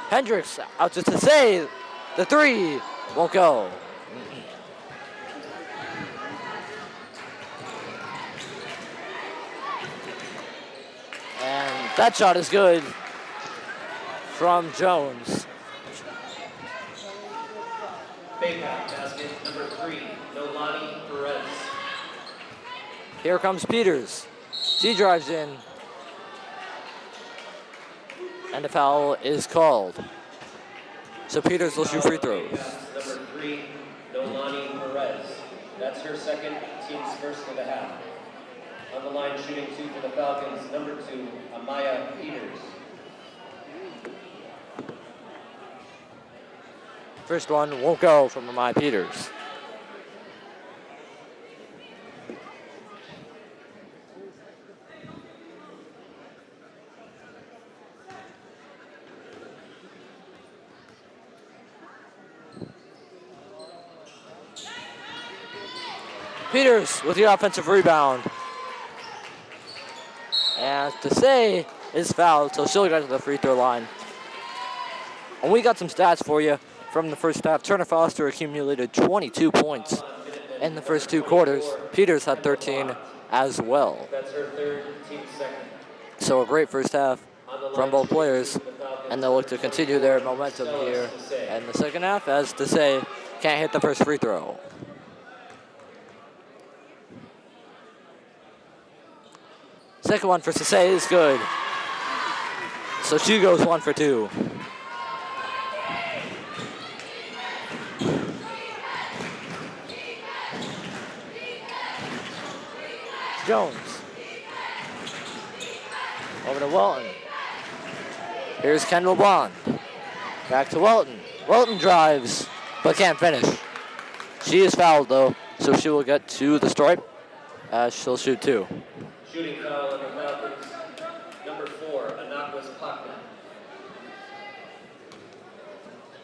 Hendricks out to say the 3 won't go. And that shot is good from Jones. Baypack basket, number 3, Nolani Perez. Here comes Peters. She drives in. And the foul is called. So Peters will shoot free throws. Number 3, Nolani Perez. That's her second, team's first for the half. On the line shooting 2 for the Falcons, number 2, Amaya Peters. First one won't go from Amaya Peters. Peters with the offensive rebound. And to say is fouled, so she'll get to the free throw line. And we got some stats for you from the first half. Turner Foster accumulated 22 points in the first 2 quarters. Peters had 13 as well. That's her third, team second. So a great first half from both players. And they'll look to continue their momentum here in the second half, as to say can't hit the first free throw. Second one for Sase is good. So she goes 1 for 2. Jones. Over to Welton. Here's Kendall Bond. Back to Welton. Welton drives, but can't finish. She is fouled though, so she will get to the stripe as she'll shoot 2. Shooting foul on the Falcons, number 4, Anakwas Pakman.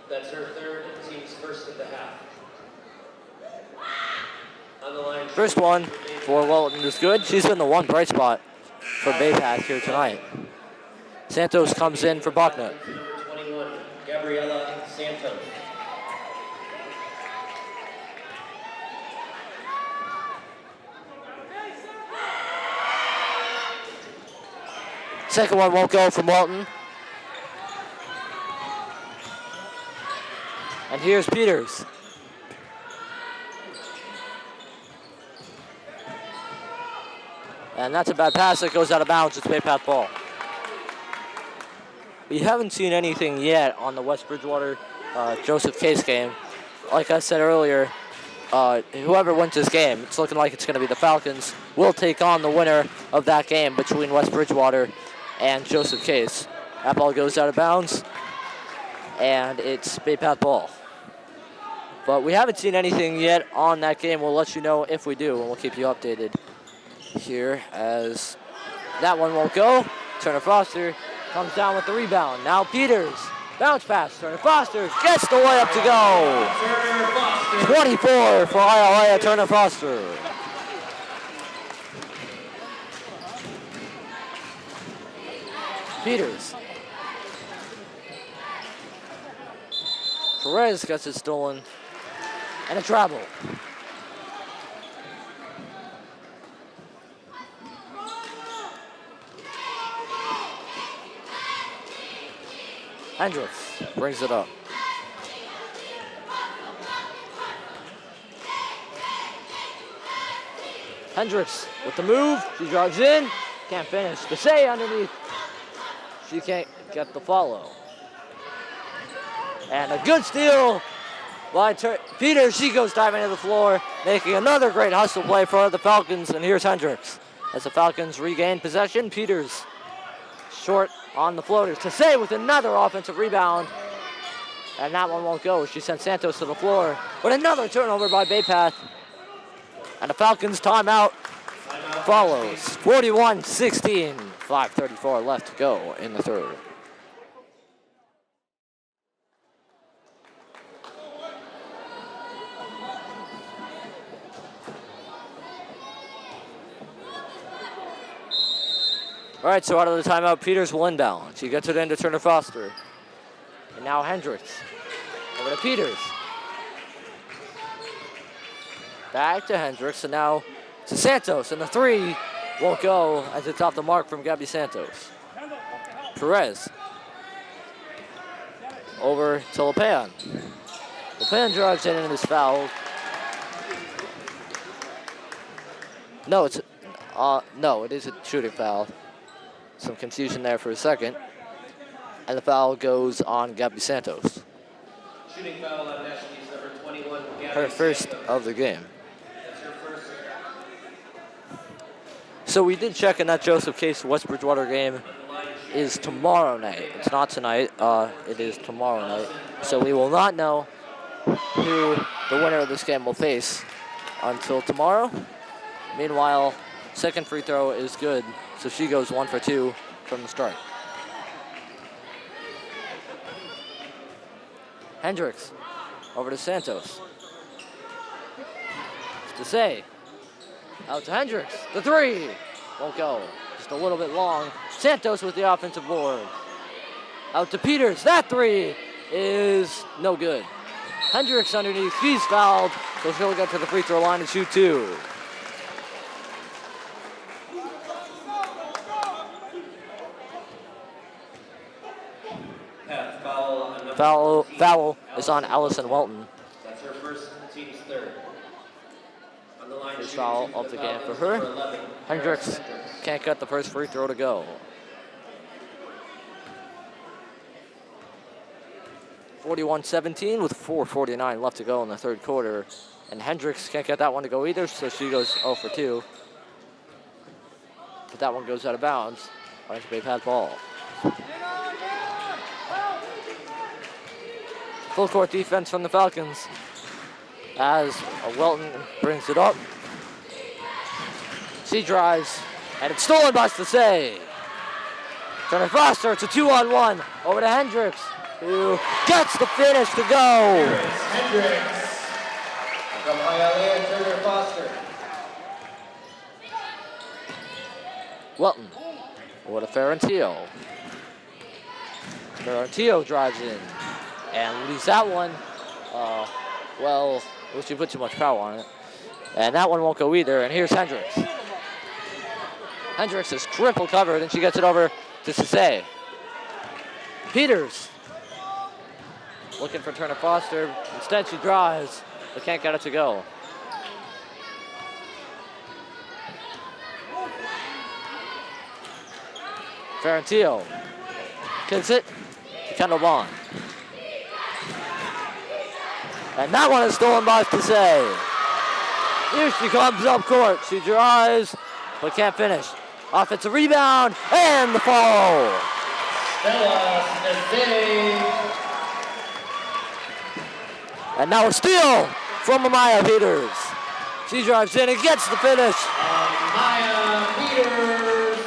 That's her third, team's first of the half. On the line. First one for Welton is good. She's been the one bright spot for Baypath here tonight. Santos comes in for Bachner. Number 21, Gabriela Santos. Second one won't go from Welton. And here's Peters. And that's a bad pass that goes out of bounds. It's Baypath ball. We haven't seen anything yet on the West Bridgewater Joseph Case game. Like I said earlier, whoever wins this game, it's looking like it's going to be the Falcons, will take on the winner of that game between West Bridgewater and Joseph Case. That ball goes out of bounds, and it's Baypath ball. But we haven't seen anything yet on that game. We'll let you know if we do, and we'll keep you updated here as that one won't go. Turner Foster comes down with the rebound. Now Peters Bounce pass. Turner Foster gets the layup to go. Turner Foster. 24 for Hialeah, Turner Foster. Peters. Perez gets it stolen. And a travel. Hendricks brings it up. Hendricks with the move. She drives in. Can't finish. Desai underneath. She can't get the follow. And a good steal by Peters. She goes diving to the floor, making another great hustle play for the Falcons. And here's Hendricks. As the Falcons regain possession, Peters short on the floaters. Desai with another offensive rebound. And that one won't go. She sent Santos to the floor. But another turnover by Baypath. And the Falcons timeout follows. 41-16. 5:34 left to go in the third. All right, so out of the timeout, Peters will inbound. She gets it into Turner Foster. And now Hendricks. Over to Peters. Back to Hendricks, and now to Santos. And the three won't go as it's off the mark from Gabby Santos. Perez. Over to Lepan. Lepan drives in and is fouled. No, it is a shooting foul. Some confusion there for a second. And the foul goes on Gabby Santos. Shooting foul on Mashpee's number 21, Gabby Her first Santos. of the game. That's her first. So we did check, and that Joseph Case West Bridgewater game is tomorrow night. It's not tonight. It is tomorrow night. So we will not know who the winner of this game will face until tomorrow. Meanwhile, second free throw is good, so she goes 1 for 2 from the start. Hendricks over to Santos. Desai out to Hendricks. The three won't go. Just a little bit long. Santos with the offensive board. Out to Peters. That three is no good. Hendricks underneath. She's fouled, so she'll get to the free throw line and shoot two. Foul is on Allison Welton. That's her first, team's third. On the line, First shooting foul two of for the the game for Falcons, her. number 11, Hendricks Hendricks. can't get the first free throw to go. 41-17 with 4:49 left to go in the third quarter. And Hendricks can't get that one to go either, so she goes 0 for 2. But that one goes out of bounds. Orange Bay pass ball. Full court defense from the Falcons as Welton brings it up. She drives, and it's stolen by Desai. Turner Foster, it's a 2-on-1 over to Hendricks, who gets the finish to go. Hendricks from Hialeah, Turner Foster. Welton over to Ferrantillo. Ferrantillo drives in and leaves that one. Well, she put too much power on it. And that one won't go either. And here's Hendricks. Hendricks is triple covered, and she gets it over to Desai. Peters looking for Turner Foster. Instead, she drives, but can't get it to go. Ferrantillo kicks it to Kendall Bond. And that one is stolen by Desai. Here she comes up court. She drives, but can't finish. Offensive rebound, and the follow. Stella Desai. And now a steal from Amaya Peters. She drives in and gets the finish. Maya Peters.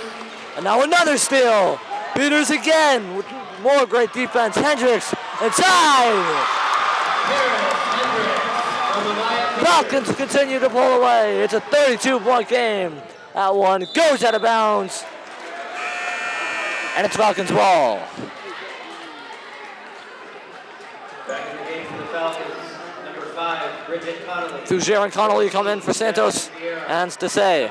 And now another steal Peters again with more great defense. Hendricks inside. Falcons continue to pull away. It's a 32-point game. That one goes out of bounds. And it's Falcons ball. Back in the game for the Falcons, number 5, Bridget Connolly. Fougere and Connolly come in for Santos and Stacey.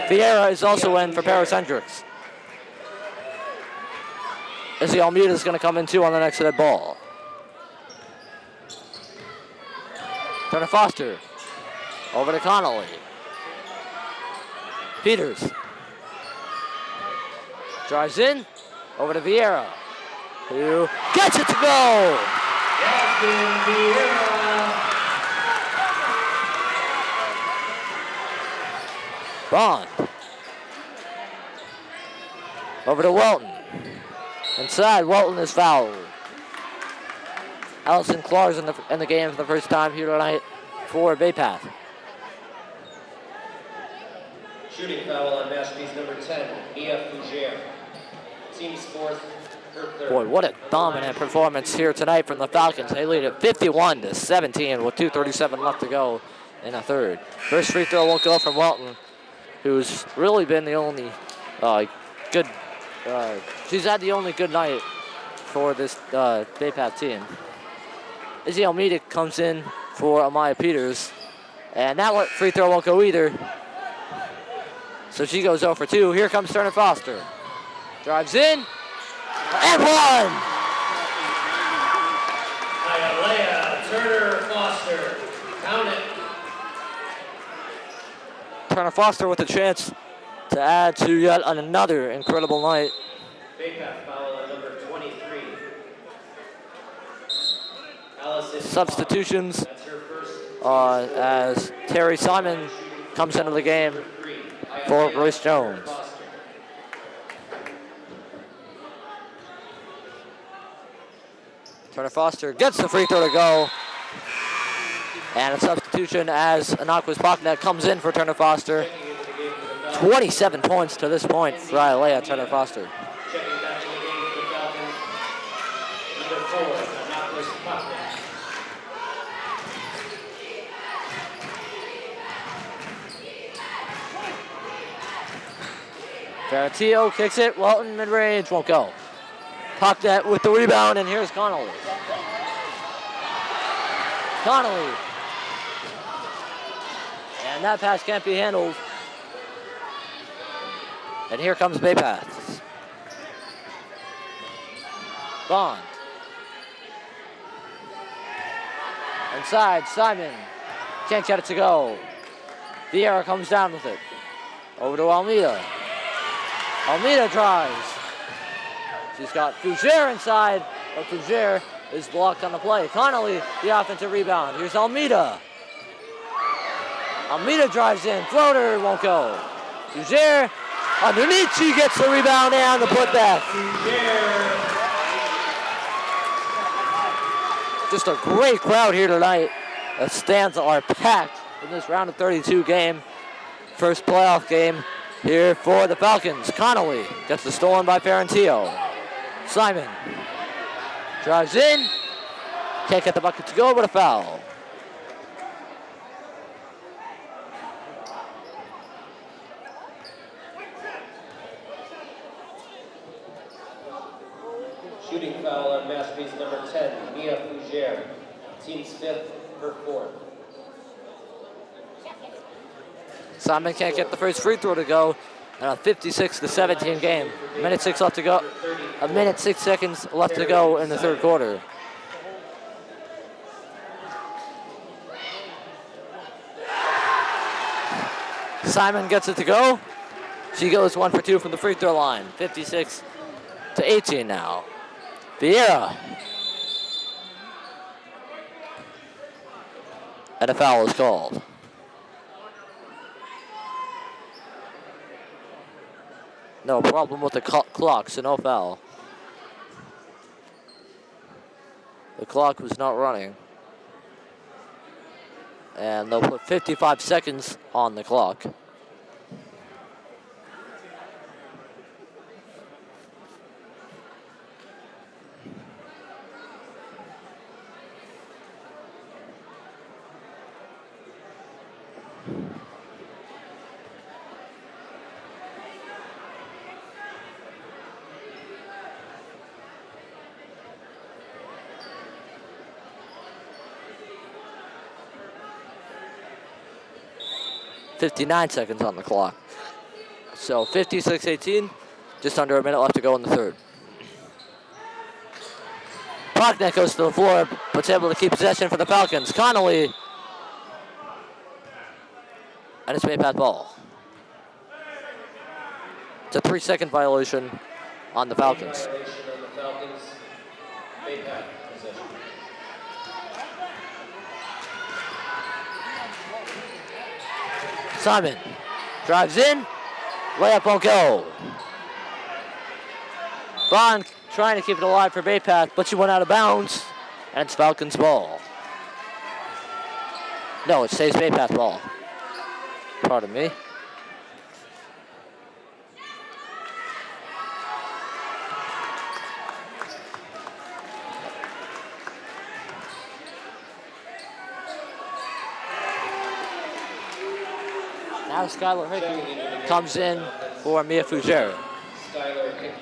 Vieira is also in for Paris Hendricks. Izzy Almeida is going to come in too on the next set ball. Turner Foster. Over to Connolly. Peters. Drives in. Over to Vieira. Who gets it to go. Bond. Over to Welton. Inside, Welton is fouled. Allison Clark's in the game for the first time here tonight for Bay Path. Shooting foul on Mashpee's number 10, Mia Fougere. Team's fourth, her third. Boy, what a dominant performance here tonight from the Falcons. They lead it 51-17 with 2:37 left to go in the third. First free throw won't go from Welton, who's really been the only good. She's had the only good night for this Bay Path team. Izzy Almeida comes in for Amaya Peters, and that free throw won't go either. So she goes 0 for 2. Here comes Turner Foster. Drives in, and one! Hialeah Turner Foster. Count it. Turner Foster with a chance to add to yet another incredible night. Bay Path foul on number 23. Allison Substitutions That's her first. As Terry Simon comes into the game for Royce Jones. Turner Foster gets the free throw to go. And a substitution as Anakwas Paknet comes in for Turner Foster. 27 points to this point for Hialeah Turner Foster. Checking back in the game for the Falcons. Number 4, Anakwas Paknet. Ferrantillo kicks it. Welton mid-range won't go. Paknet with the rebound, and here's Connolly. Connolly. And that pass can't be handled. And here comes Bay Path. Bond. Inside, Simon. Can't get it to go. Vieira comes down with it. Over to Almeida. Almeida drives. She's got Fougere inside, but Fougere is blocked on the play. Connolly, the offensive rebound. Here's Almeida. Almeida drives in. Floater won't go. Fougere underneath. She gets the rebound and the putback. Just a great crowd here tonight. The stands are packed in this round of 32 game. First playoff game here for the Falcons. Connolly gets the stolen by Ferrantillo. Simon drives in. Can't get the bucket to go, but a foul. Shooting foul on Mashpee's number 10, Mia Fougere. Team's fifth, her fourth. Simon can't get the first free throw to go. And a 56-17 game. A minute 6 left to go. A minute 6 seconds left to go in the third quarter. Simon gets it to go. She goes 1 for 2 from the free throw line. 56-18 now. Vieira. And a foul is called. No problem with the clock, so no foul. The clock was not running. And they'll put 55 seconds on the clock. 59 seconds on the clock. So 56-18, just under a minute left to go in the third. Prochnow goes to the floor, but's able to keep possession for the Falcons. Connolly, and it's Baypath ball. It's a 3-second violation on the Falcons. Violation on the Falcons. Baypath possession. Simon drives in, layup won't go. Bond trying to keep it alive for Baypath, but she went out of bounds, and it's Falcons ball. No, it stays Baypath ball. Pardon me. Now Skylar Hickey comes in for Mia Fougere. Skylar Hickey.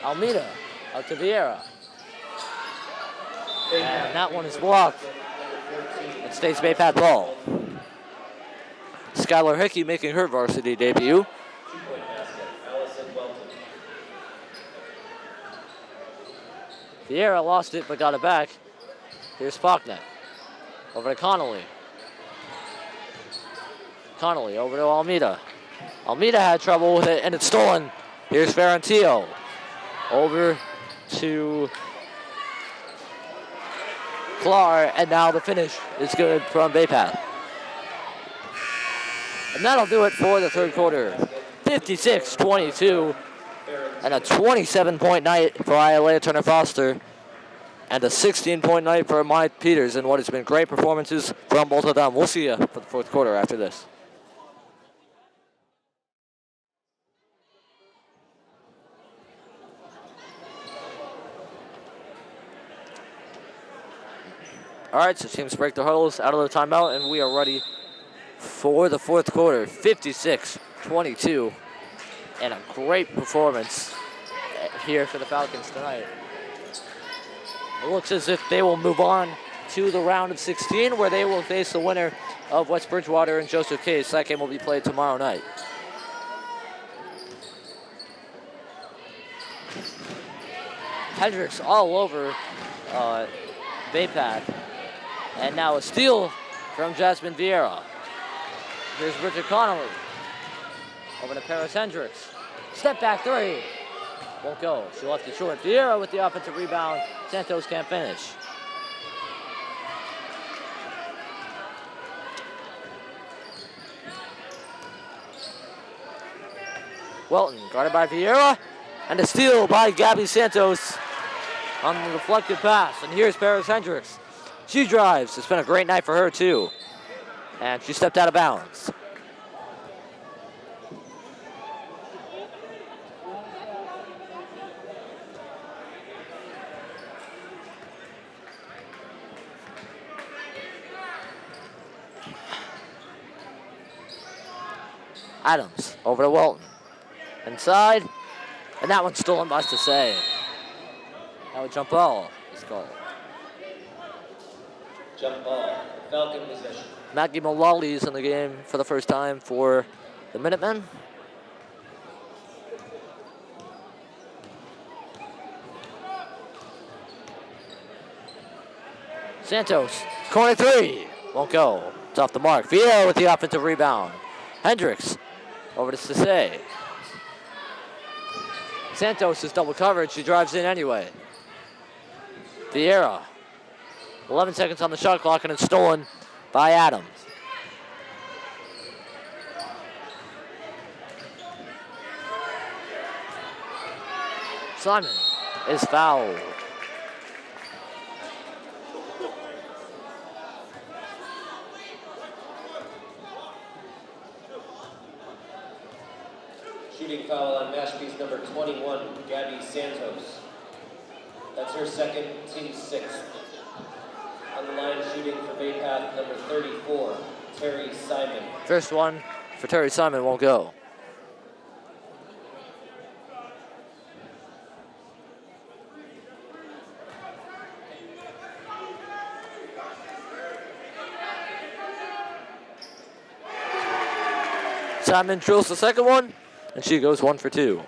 Almeida out to Vieira. And that one is blocked. It stays Baypath ball. Skylar Hickey making her varsity debut. 2-point basket. Allison Welton. Vieira lost it but got it back. Here's Prochnow. Over to Connolly. Connolly over to Almeida. Almeida had trouble with it and it's stolen. Here's Ferrantillo. Over to Clark, and now the finish is good from Baypath. And that'll do it for the third quarter. 56-22, and a 27-point night for Ialea Turner-Foster, and a 16-point night for Mike Peters in what has been great performances from both of them. We'll see you for the fourth quarter after this. All right, so teams break their huddles out of the timeout, and we are ready for the fourth quarter. 56-22, and a great performance here for the Falcons tonight. It looks as if they will move on to the round of 16, where they will face the winner of West Bridgewater and Joseph Case. That game will be played tomorrow night. Hendricks all over Baypath. And now a steal from Jasmine Vieira. Here's Bridget Connolly. Over to Paris Hendricks. Step back three. Won't go. She left it short. Vieira with the offensive rebound. Santos can't finish. Welton guarded by Vieira. And a steal by Gabby Santos on the deflected pass. And here's Paris Hendricks. She drives. It's been a great night for her, too. And she stepped out of bounds. Adams over to Welton. Inside. And that one's stolen by Sase. Now a jump ball is called. Jump ball. Falcon possession. Maggie Mullally is in the game for the first time for the Minutemen. Santos, corner three. Won't go. It's off the mark. Vieira with the offensive rebound. Hendricks over to Sase. Santos is double covered. She drives in anyway. Vieira. 11 seconds on the shot clock, and it's stolen by Adams. Simon is fouled. Shooting foul on Mashpee's number 21, Gabby Santos. That's her second, team sixth. On the line shooting for Baypath, number 34, Terry Simon. First one for Terry Simon won't go. Simon drills the second one, and she goes 1 for 2.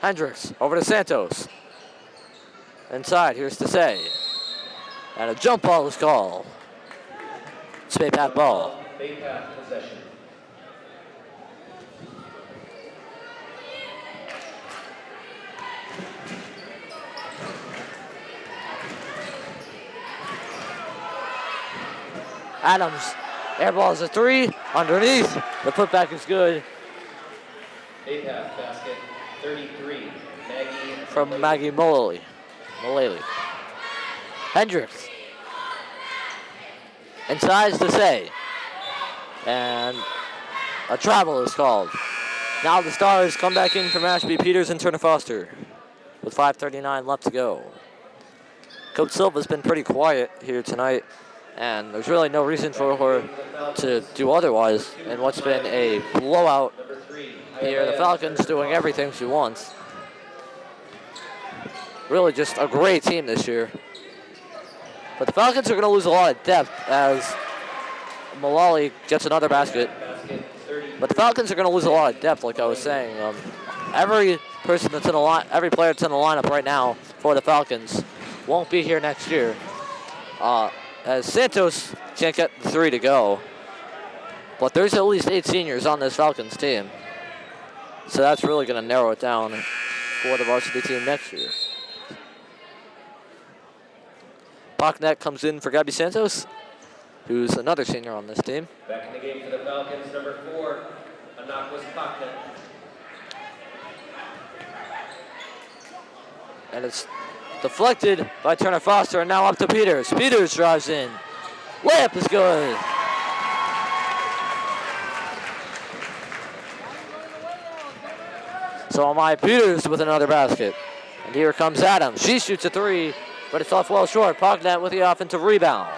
Hendricks over to Santos. Inside, here's Desai. And a jump ball is called. It's Bay Path ball. Bay Path possession. Adams, air ball is a 3, underneath. The putback is good Bay Path basket 33. Maggie from Maggie Mullally. Hendricks. Inside to say. And a travel is called. Now the Stars come back in for Mashpee, Peters, and Turner Foster with 5:39 left to go. Coach Silva's been pretty quiet here tonight, and there's really no reason for her to do otherwise in what's been a blowout here. The Falcons doing everything she wants. Really just a great team this year. But the Falcons are going to lose a lot of depth as Mullally gets another basket. But the Falcons are going to lose a lot of depth, like I was saying. Every person that's in the line, every player that's in the lineup right now for the Falcons won't be here next year. As Santos can't get the 3 to go. But there's at least 8 seniors on this Falcons team. So that's really going to narrow it down for the varsity team next year. Pocknet comes in for Gabby Santos, who's another senior on this team. Back in the game for the Falcons, number 4, Anakwas Pocknet. And it's deflected by Turner Foster, and now up to Peters. Peters drives in. Layup is good. So Amaya Peters with another basket. And here comes Adams. She shoots a 3, but it's off well short. Pocknet with the offensive rebound.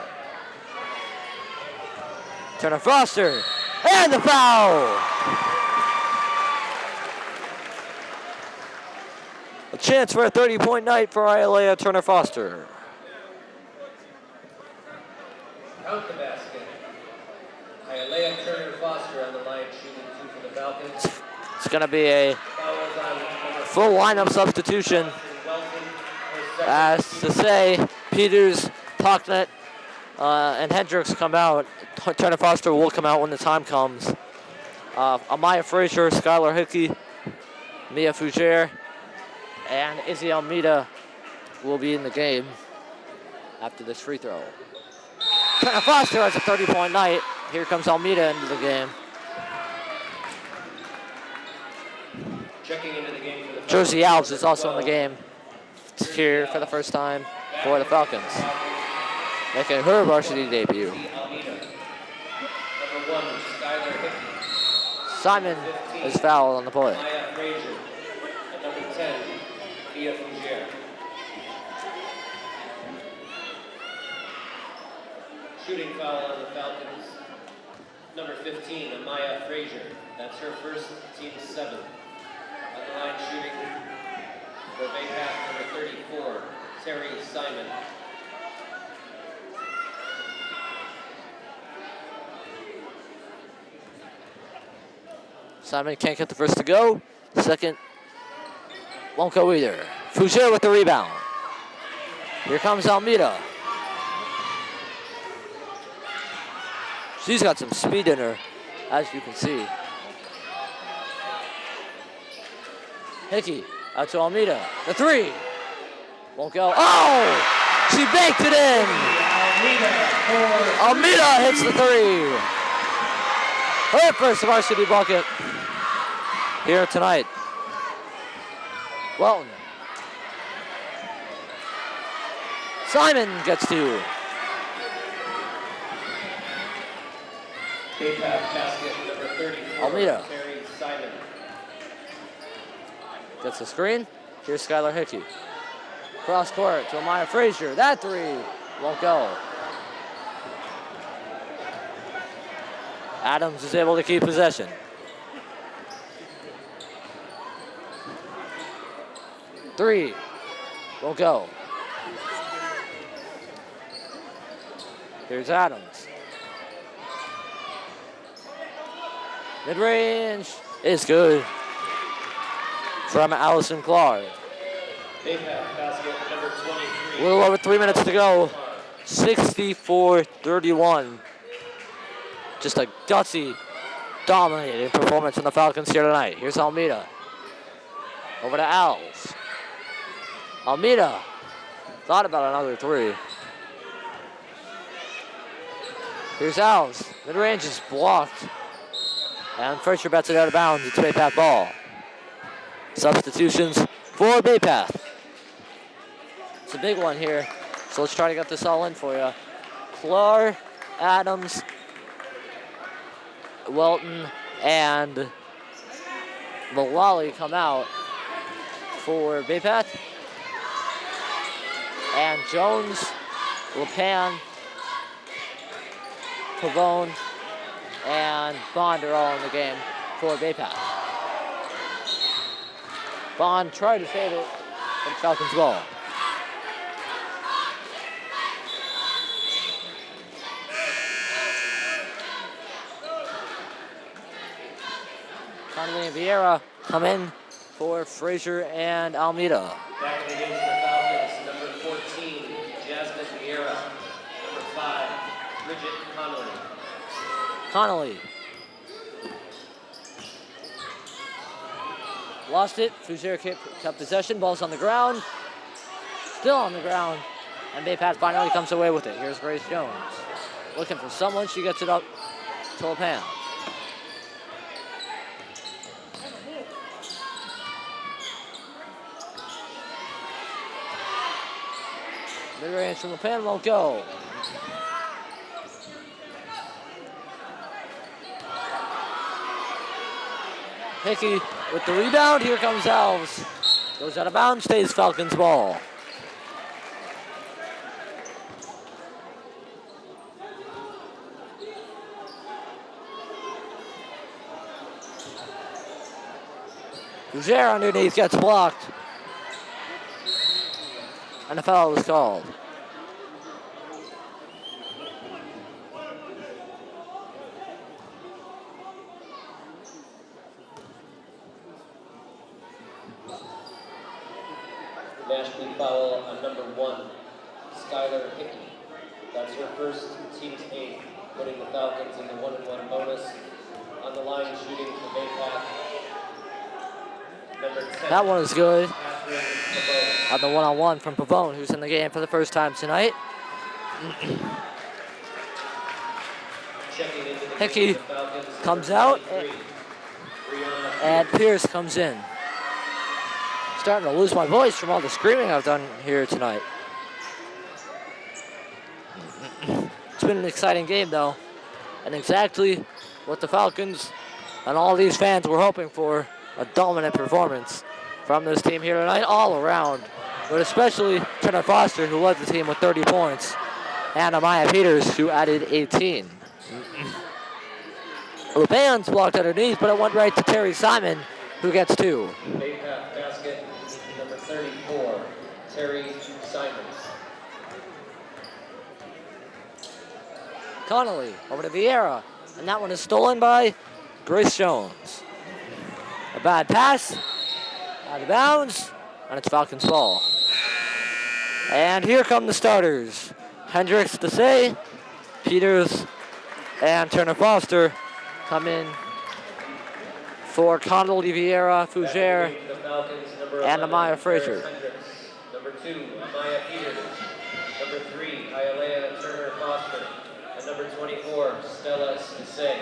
Turner Foster, and the foul! A chance for a 30-point night for Ialea Turner Foster. Count the basket. Ialea Turner Foster on the line shooting 2 for the Falcons. It's going to be a full lineup substitution. As to say, Peters, Pocknet, and Hendricks come out. Turner Foster will come out when the time comes. Amaya Frazier, Skylar Hickey, Mia Fougere, and Izzy Almeida will be in the game after this free throw. Turner Foster has a 30-point night. Here comes Almeida into the game. Checking into the game for the Jersey Alves is also in the game here for the first time for the Falcons, making her varsity debut. Almeida. Number 1, Skylar Hickey. Simon is fouled on the play. Maya Frazier. And number 10, Mia Fougere. Shooting foul on the Falcons. Number 15, Amaya Frazier. That's her first, team 7. On the line shooting for Bay Path, number 34, Terry Simon. Simon can't get the first to go. The second won't go either. Fougere with the rebound. Here comes Almeida. She's got some speed in her, as you can see. Hickey out to Almeida. The 3 won't go. Oh! She baked it in. Almeida hits the 3. Her first varsity bucket here tonight. Welton. Simon gets 2. Bay Path basket number 34, Almeida. Terry Simon. Gets the screen. Here's Skylar Hickey. Cross court to Amaya Frazier. That 3 won't go. Adams is able to keep possession. Three won't go. Here's Adams. Mid-range is good from Allison Clark. Baypath basket number 23. A little over 3 minutes to go. 64-31. Just a gutsy, dominating performance from the Falcons here tonight. Here's Almeida. Over to Als. Almeida thought about another three. Here's Als. Mid-range is blocked. And Fisher bets it out of bounds. It's Baypath ball. Substitutions for Baypath. It's a big one here. So let's try to get this all in for you. Clark, Adams, Welton, and Malali come out for Baypath. And Jones, LePan, Pavone, and Bond are all in the game for Baypath. Bond tried to save it, but it's Falcons ball. Connolly and Vieira come in for Frazier and Almeida. Back in the game for the Falcons, number 14, Jasmine Vieira. Number 5, Bridget Connolly. Connolly. Lost it. Fuzier kept possession. Ball's on the ground. Still on the ground. And Baypath finally comes away with it. Here's Grace Jones. Looking for someone. She gets it up to LePan. Mid-range from LePan won't go. Hickey with the rebound. Here comes Alves. Goes out of bounds. Stays Falcons ball. Gouger underneath gets blocked. And a foul was called. Mashpee foul on number 1, Skylar Hickey. That's her first, team's 8th, putting the Falcons in the 1-1 bonus. On the line shooting for Baypath. Number 10. That one is good. Catherine Pavone. On the one-on-one from Pavone, who's in the game for the first time tonight. Checking into the Hickey game, the Falcons, comes number out, 23, Brianna And Pierce comes in. Starting to lose my voice from all the screaming I've done here tonight. It's been an exciting game, though. And exactly what the Falcons and all these fans were hoping for. A dominant performance from this team here tonight, all around. But especially Turner Foster, who led the team with 30 points. And Amaya Peters, who added 18. LePan's blocked underneath, but it went right to Terry Simon, who gets 2. Baypath basket, number 34, Terry Simons. Connolly over to Vieira, and that one is stolen by Grace Jones. A bad pass, out of bounds, and it's Falcons ball. And here come the starters. Hendricks, Desai, Peters, and Turner Foster come in for Connolly, Vieira, Fougere, and Amaya Frazier. Number 2, Amaya Peters. Number 3, Hialeah Turner Foster. And number 24, Stella Desai.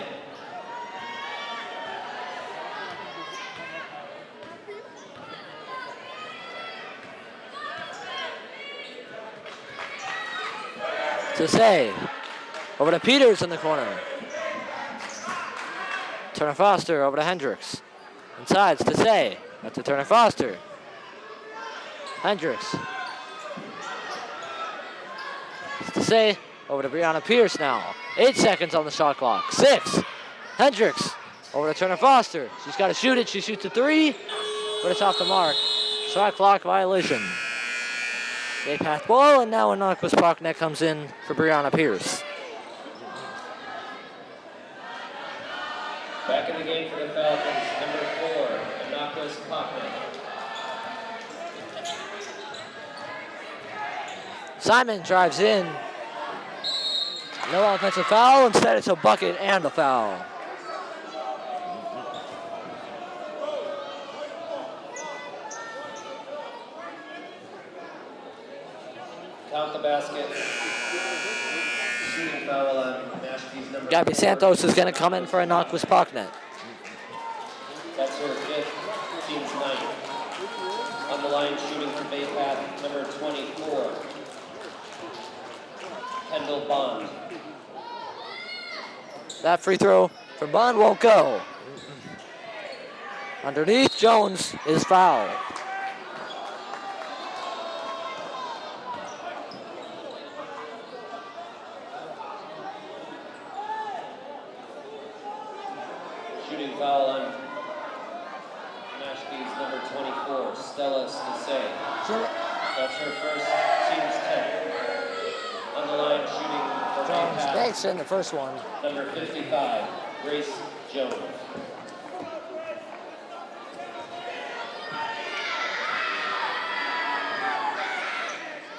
Desai over to Peters in the corner. Turner Foster over to Hendricks. Inside, Desai. That's to Turner Foster. Hendricks. Desai over to Brianna Pierce now. 8 seconds on the shot clock. 6. Hendricks over to Turner Foster. She's got to shoot it. She shoots a 3, but it's off the mark. Shot clock violation. Baypath ball, and now Anakos Prochnet comes in for Brianna Pierce. Back in the game Simon drives in. No offensive foul. Instead, it's a bucket and a foul. Count the basket. Shooting foul on Mashpee's number Gabby 4. Santos is going to come in for a knockless puck net. That's her 5th, team's 9th. On the line, shooting for Bay Path, number 24. Kendall Bond. That free throw for Bond won't go. Underneath, Jones is fouled. Shooting foul on Mashpee's number 24, Stella Stacey. That's her first, team's 10th. On the line, shooting for Bay Jones Path, makes in the first one. number 55, Grace Jones.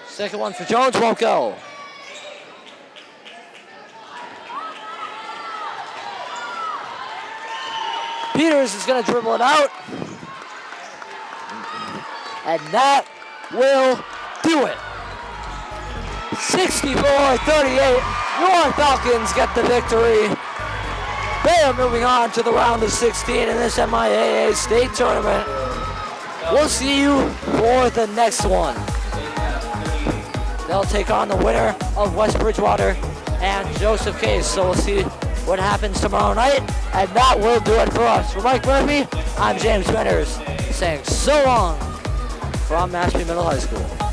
Second one for Jones won't go. Peters is going to dribble it out. And that will do it. 64-38. Your Falcons get the victory. They are moving on to the round of 16 in this MIAA state tournament. We'll see you for the next one. They'll take on the winner of West Bridgewater and Joseph Case. So we'll see what happens tomorrow night. And that will do it for us. For Mike Murphy, I'm James Benners saying so long from Mashpee Middle High School.